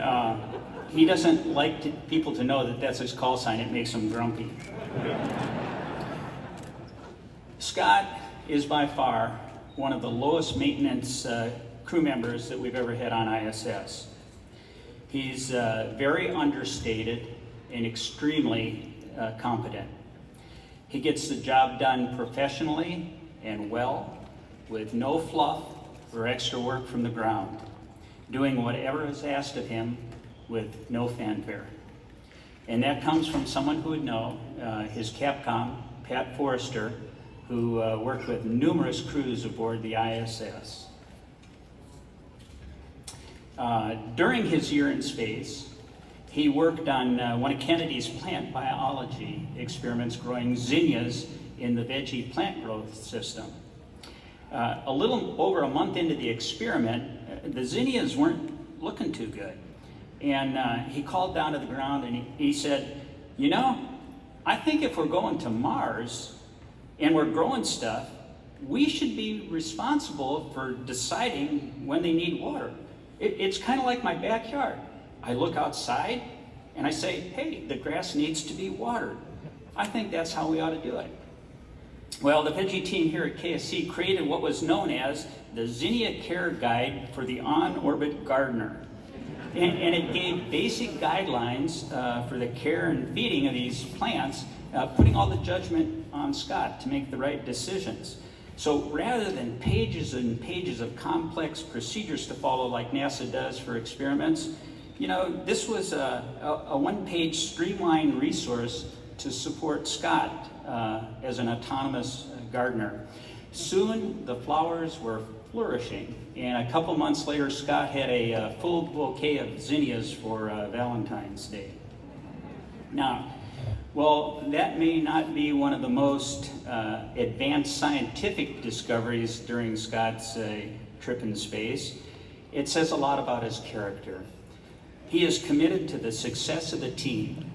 he doesn't like people to know that that's his call sign. It makes him grumpy. Scott is by far one of the lowest maintenance crew members that we've ever had on ISS. He's very understated and extremely competent. He gets the job done professionally and well, with no fluff or extra work from the ground, doing whatever is asked of him with no fanfare. And that comes from someone who would know, his Capcom, Pat Forrester, who worked with numerous crews aboard the ISS. During his year in space, he worked on one of Kennedy's plant biology experiments growing zinnias in the veggie plant growth system. A little over a month into the experiment, the zinnias weren't looking too good. And he called down to the ground and he said, you know, I think if we're going to Mars and we're growing stuff, we should be responsible for deciding when they need water. It's kind of like my backyard. I look outside and I say, hey, the grass needs to be watered. I think that's how we ought to do it. Well, the veggie team here at KSC created what was known as the Zinnia Care Guide for the On-Orbit Gardener. And it gave basic guidelines for the care and feeding of these plants, putting all the judgment on Scott to make the right decisions. So rather than pages and pages of complex procedures to follow like NASA does for experiments, you know, this was a one-page streamlined resource to support Scott as an autonomous gardener. Soon the flowers were flourishing, and a couple months later Scott had a full bouquet of zinnias for Valentine's Day. Now, well, that may not be one of the most advanced scientific discoveries during Scott's trip in space. It says a lot about his character. He is committed to the success of the team.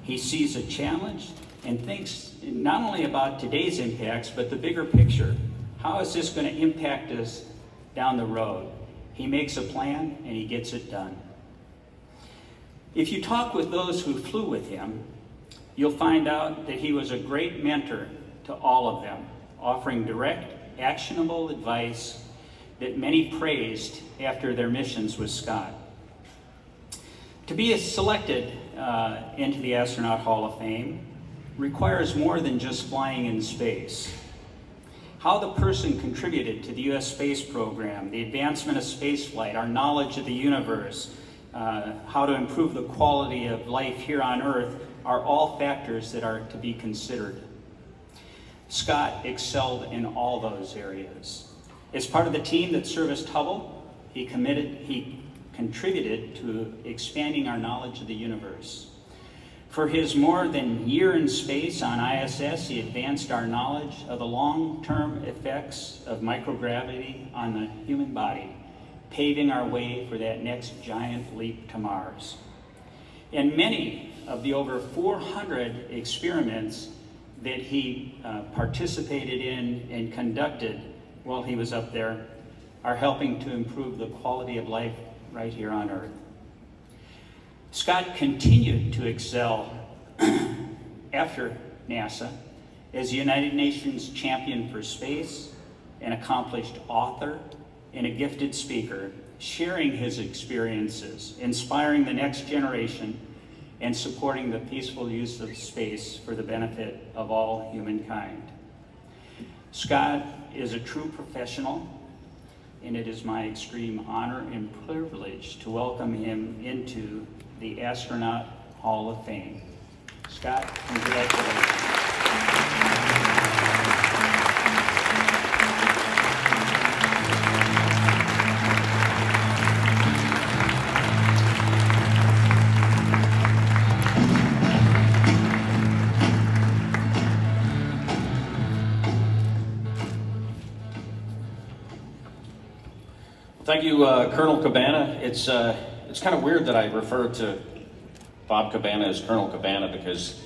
He sees a challenge and thinks not only about today's impacts, but the bigger picture. How is this going to impact us down the road? He makes a plan and he gets it done. If you talk with those who flew with him, you'll find out that he was a great mentor to all of them, offering direct, actionable advice that many praised after their missions with Scott. To be selected into the Astronaut Hall of Fame requires more than just flying in space. how the person contributed to the U.S. space program, the advancement of spaceflight, our knowledge of the universe, how to improve the quality of life here on Earth are all factors that are to be considered. Scott excelled in all those areas. As part of the team that serviced Hubble, he contributed to expanding our knowledge of the universe. For his more than year in space on ISS, he advanced our knowledge of the long-term effects of microgravity on the human body, paving our way for that next giant leap to Mars. And many of the over 400 experiments that he participated in and conducted while he was up there are helping to improve the quality of life right here on Earth. Scott continued to excel after NASA as a United Nations champion for space, an accomplished author, and a gifted speaker, sharing his experiences, inspiring the next generation, and supporting the peaceful use of space for the benefit of all humankind. Scott is a true professional, and it is my extreme honor and privilege to welcome him into the Astronaut Hall of Fame. Scott, congratulations. Thank you, Colonel Cabana. It's kind of weird that I refer to Bob Cabana as Colonel Cabana because,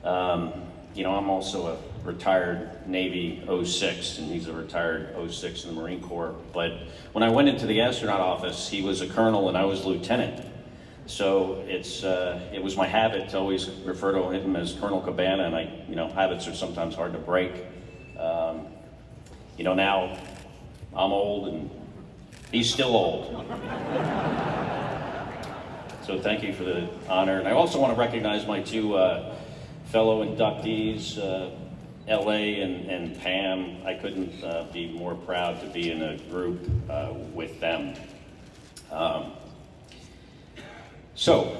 I'm also a retired Navy 06, and he's a retired 06 in the Marine Corps. But when I went into the astronaut office, he was a colonel and I was lieutenant. So it was my habit to always refer to him as Colonel Cabana, and habits are sometimes hard to break. Now I'm old and he's still old. So thank you for the honor. And I also want to recognize my two fellow inductees, LA and Pam. I couldn't be more proud to be in a group with them. So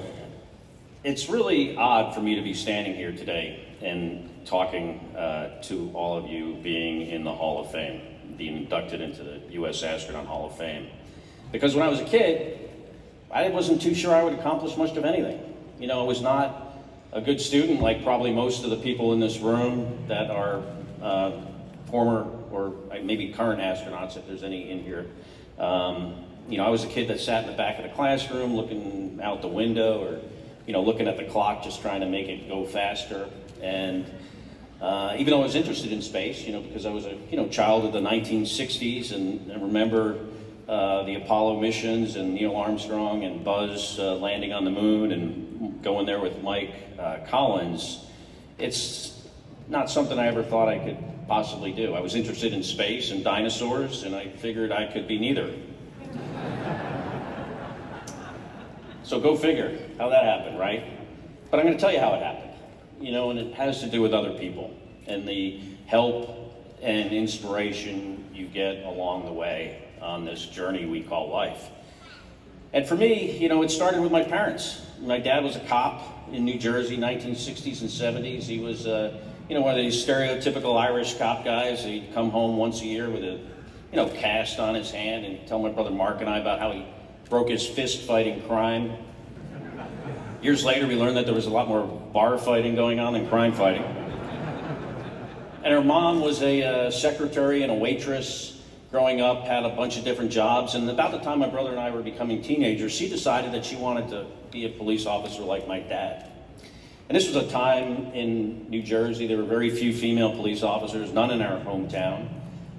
it's really odd for me to be standing here today and talking to all of you being in the Hall of Fame, being inducted into the U.S. Astronaut Hall of Fame. Because when I was a kid, I wasn't too sure I would accomplish much of anything. I was not a good student like probably most of the people in this room that are former or maybe current astronauts, if there's any in here. I was a kid that sat in the back of the classroom looking out the window or, looking at the clock, just trying to make it go faster. And even though I was interested in space, because I was a child of the 1960s and remember the Apollo missions and Neil Armstrong and Buzz landing on the moon and going there with Mike Collins, it's not something I ever thought I could possibly do. I was interested in space and dinosaurs, and I figured I could be neither. So go figure how that happened, right? But I'm going to tell you how it happened, and it has to do with other people and the help and inspiration you get along the way on this journey we call life. And for me, it started with my parents. My dad was a cop in New Jersey, 1960s and 70s. He was, one of these stereotypical Irish cop guys. He'd come home once a year with a, cast on his hand and tell my brother Mark and I about how he broke his fist fighting crime. Years later, we learned that there was a lot more bar fighting going on than crime fighting. And her mom was a secretary and a waitress growing up, had a bunch of different jobs. And about the time my brother and I were becoming teenagers, she decided that she wanted to be a police officer like my dad. And this was a time in New Jersey, there were very few female police officers, none in our hometown.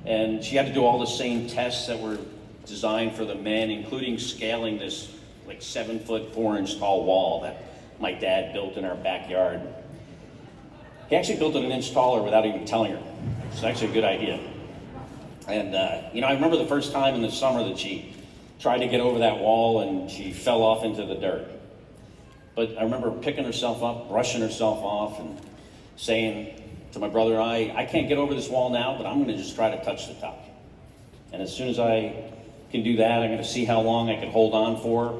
And she had to do all the same tests that were designed for the men, including scaling this 7-foot, 4-inch tall wall that my dad built in our backyard. He actually built it an inch taller without even telling her. It's actually a good idea. And, I remember the first time in the summer that she tried to get over that wall and she fell off into the dirt. But I remember picking herself up, brushing herself off and saying to my brother and I can't get over this wall now, but I'm going to just try to touch the top. And as soon as I can do that, I'm going to see how long I can hold on for.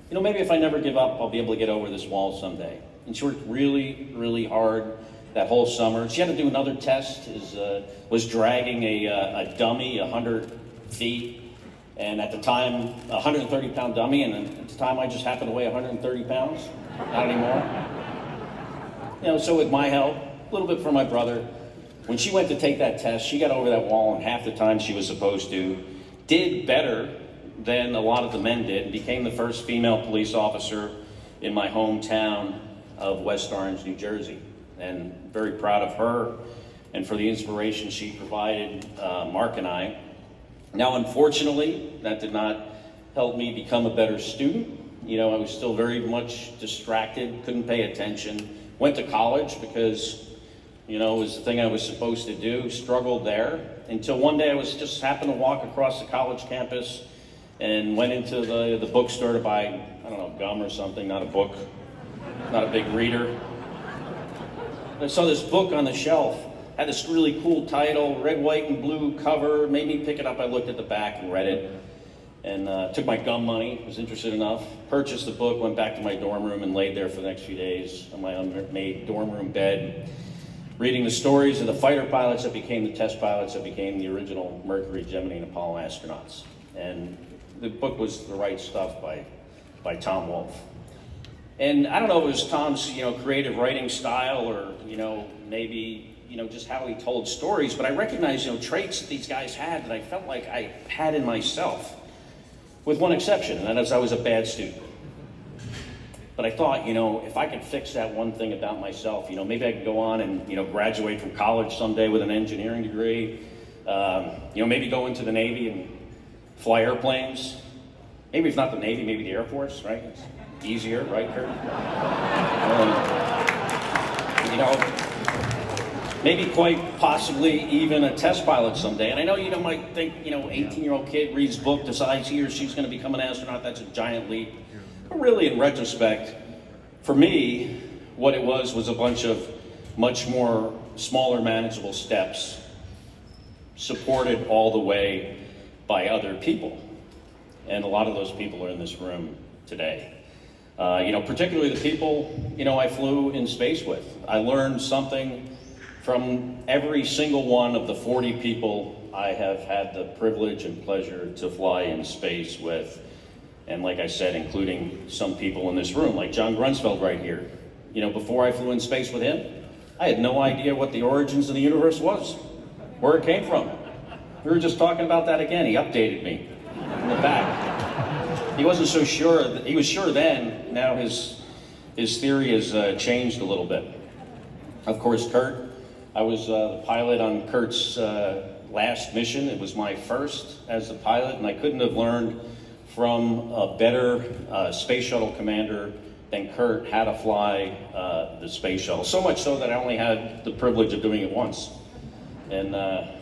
You know, maybe if I never give up, I'll be able to get over this wall someday. And she worked really, really hard that whole summer. She had to do another test, was dragging a dummy 100 feet. And at the time, a 130-pound dummy, and at the time I just happened to weigh 130 pounds. Not anymore. You know, so with my help, a little bit from my brother, when she went to take that test, she got over that wall in half the time she was supposed to, did better than a lot of the men did, and became the first female police officer in my hometown of West Orange, New Jersey. And very proud of her and for the inspiration she provided Mark and I. Now, unfortunately, that did not help me become a better student. You know, I was still very much distracted, couldn't pay attention. Went to college because, you know, it was the thing I was supposed to do, struggled there, until one day I was just happened to walk across the college campus and went into the bookstore to buy, I don't know, gum or something, not a book, not a big reader. I saw this book on the shelf, had this really cool title, red, white, and blue cover, made me pick it up. I looked at the back and read it, and took my gum money, was interested enough, purchased the book, went back to my dorm room and laid there for the next few days on my unmade dorm room bed, reading the stories of the fighter pilots that became the test pilots that became the original Mercury, Gemini, and Apollo astronauts. And the book was The Right Stuff by Tom Wolfe. And I don't know if it was Tom's, you know, creative writing style or, you know, maybe, you know, just how he told stories, but I recognized, you know, traits that these guys had that I felt like I had in myself, with one exception, and that is I was a bad student. But I thought, you know, if I could fix that one thing about myself, you know, maybe I could go on and, you know, graduate from college someday with an engineering degree, you know, maybe go into the Navy and fly airplanes. Maybe if not the Navy, maybe the Air Force, right? It's easier, right, Kurt? You know, maybe quite possibly even a test pilot someday. And I know you might think, you know, 18-year-old kid reads book, decides he or she's going to become an astronaut, that's a giant leap. But really, in retrospect, for me, what it was a bunch of much more smaller, manageable steps, supported all the way by other people. And a lot of those people are in this room today. You know, particularly the people, you know, I flew in space with. I learned something from every single one of the 40 people I have had the privilege and pleasure to fly in space with. And like I said, including some people in this room, like John Grunsfeld right here. You know, before I flew in space with him, I had no idea what the origins of the universe was, where it came from. We were just talking about that again. He updated me in the back. He wasn't so sure. He was sure then. Now his theory has changed a little bit. Of course, Kurt, I was the pilot on Kurt's last mission. It was my first as the pilot, and I couldn't have learned from a better space shuttle commander than Kurt how to fly the space shuttle. So much so that I only had the privilege of doing it once, and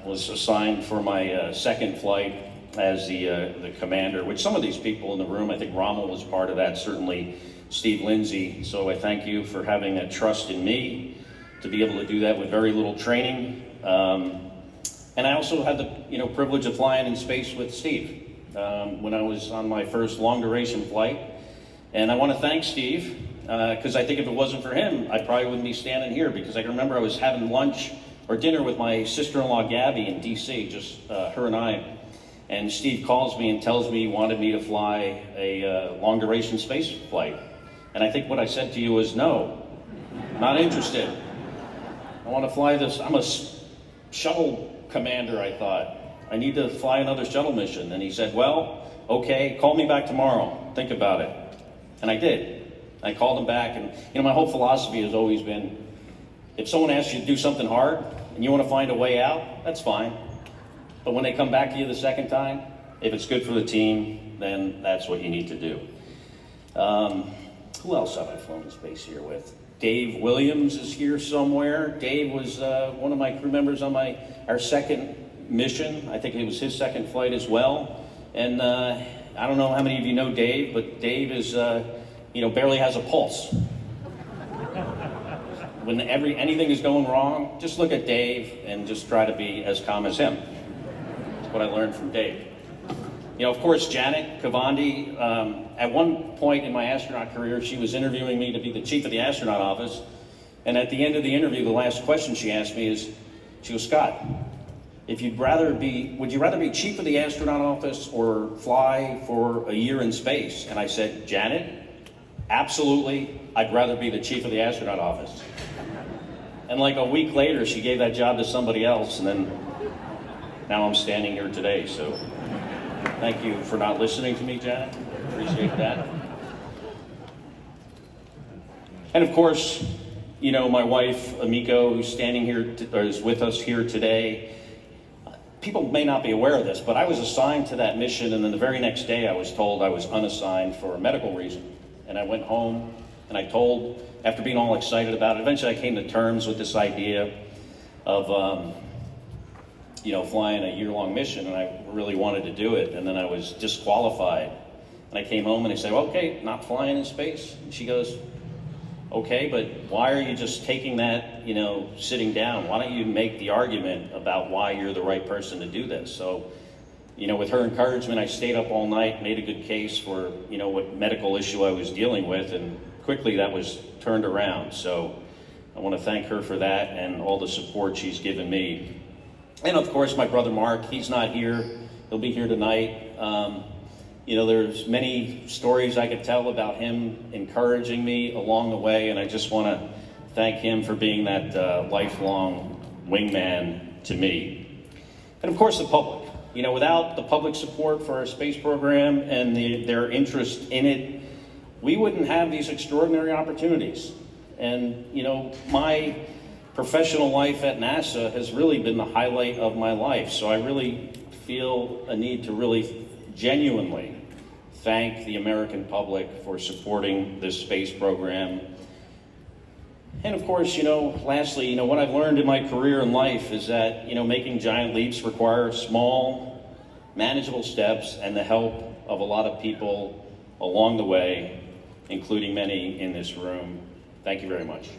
was assigned for my second flight as the commander, which some of these people in the room, I think Rommel was part of that, certainly Steve Lindsay. So I thank you for having that trust in me to be able to do that with very little training. And I also had the privilege of flying in space with Steve when I was on my first long duration flight. And I want to thank Steve because I think if it wasn't for him, I probably wouldn't be standing here, because I can remember I was having lunch or dinner with my sister-in-law Gabby in DC, just her and I. And Steve calls me and tells me he wanted me to fly a long-duration space flight. And I think what I said to you was, no, not interested. I want to fly this. I'm a shuttle commander, I thought. I need to fly another shuttle mission. And he said, well, okay, call me back tomorrow. Think about it. And I did. I called him back. And my whole philosophy has always been, if someone asks you to do something hard and you want to find a way out, that's fine. But when they come back to you the second time, if it's good for the team, then that's what you need to do. Who else have I flown in space here with? Dave Williams is here somewhere. Dave was one of my crew members on our second mission. I think it was his second flight as well. And I don't know how many of you know Dave, but Dave is, barely has a pulse. when anything is going wrong, just look at Dave and just try to be as calm as him. That's what I learned from Dave. You know, of course, Janet Kavandi, at one point in my astronaut career, she was interviewing me to be the chief of the astronaut office. And at the end of the interview, the last question she asked me is, she goes, Scott, would you rather be chief of the astronaut office or fly for a year in space? And I said, Janet, absolutely, I'd rather be the chief of the astronaut office. And like a week later, she gave that job to somebody else, and then now I'm standing here today. So thank you for not listening to me, Janet. Appreciate that. And of course, you know, my wife, Amiko, who's standing here, is with us here today. People may not be aware of this, but I was assigned to that mission, and then the very next day I was told I was unassigned for a medical reason. And I went home, and I told, after being all excited about it, eventually I came to terms with this idea of, you know, flying a year-long mission, and I really wanted to do it, and then I was disqualified. And I came home and I said, okay, not flying in space. And she goes, okay, but why are you just taking that, you know, sitting down? Why don't you make the argument about why you're the right person to do this? So, you know, with her encouragement, I stayed up all night, made a good case for, you know, what medical issue I was dealing with, and quickly that was turned around. So I want to thank her for that and all the support she's given me. And of course, my brother Mark, he's not here. He'll be here tonight. You know, there's many stories I could tell about him encouraging me along the way, and I just want to thank him for being that lifelong wingman to me. And of course, the public. You know, without the public support for our space program and their interest in it, we wouldn't have these extraordinary opportunities. And, you know, my professional life at NASA has really been the highlight of my life. So I really feel a need to really genuinely thank the American public for supporting this space program. And of course, you know, lastly, you know, what I've learned in my career in life is that, you know, making giant leaps require small, manageable steps and the help of a lot of people along the way, including many in this room. Thank you very much.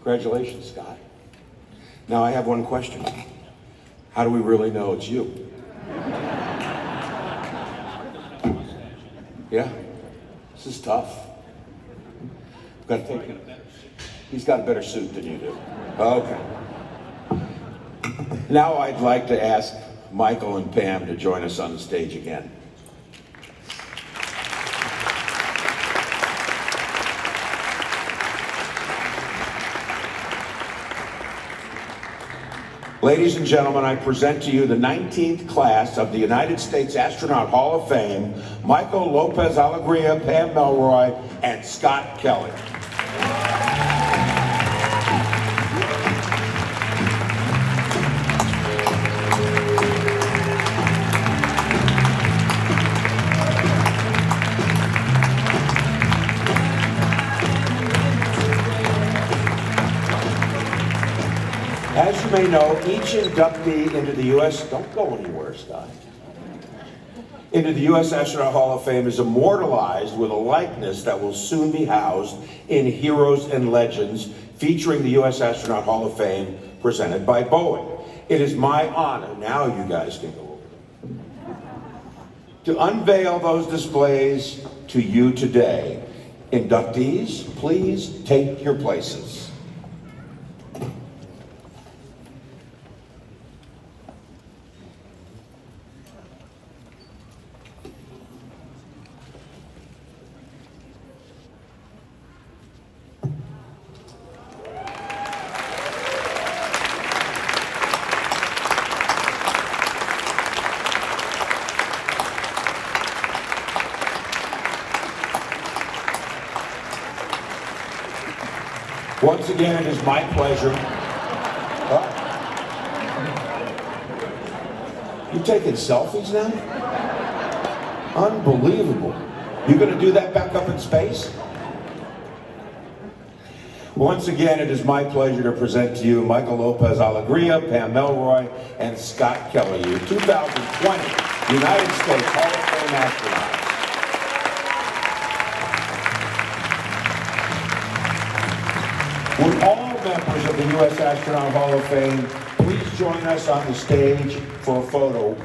Congratulations, Scott. Now I have one question. How do we really know it's you? Yeah? This is tough. Got to take it. He's got a better suit than you do. Okay. Now I'd like to ask Michael and Pam to join us on the stage again. Ladies and gentlemen, I present to you the 19th class of the United States Astronaut Hall of Fame, Michael Lopez-Alegria, Pam Melroy, and Scott Kelly. As you may know, each inductee into the U.S. Don't go anywhere, Scott. Into the U.S. Astronaut Hall of Fame is immortalized with a likeness that will soon be housed in Heroes and Legends, featuring the U.S. Astronaut Hall of Fame, presented by Boeing. It is my honor, now you guys can go over, to unveil those displays to you today. Inductees, please take your places. Once again, it is my pleasure. You taking selfies now? Unbelievable. You gonna do that back up in space? Once again, it is my pleasure to present to you Michael Lopez-Alegria, Pam Melroy, and Scott Kelly, your 2020 United States Hall of Fame astronauts. Would all members of the U.S. Astronaut Hall of Fame please join us on the stage for a photo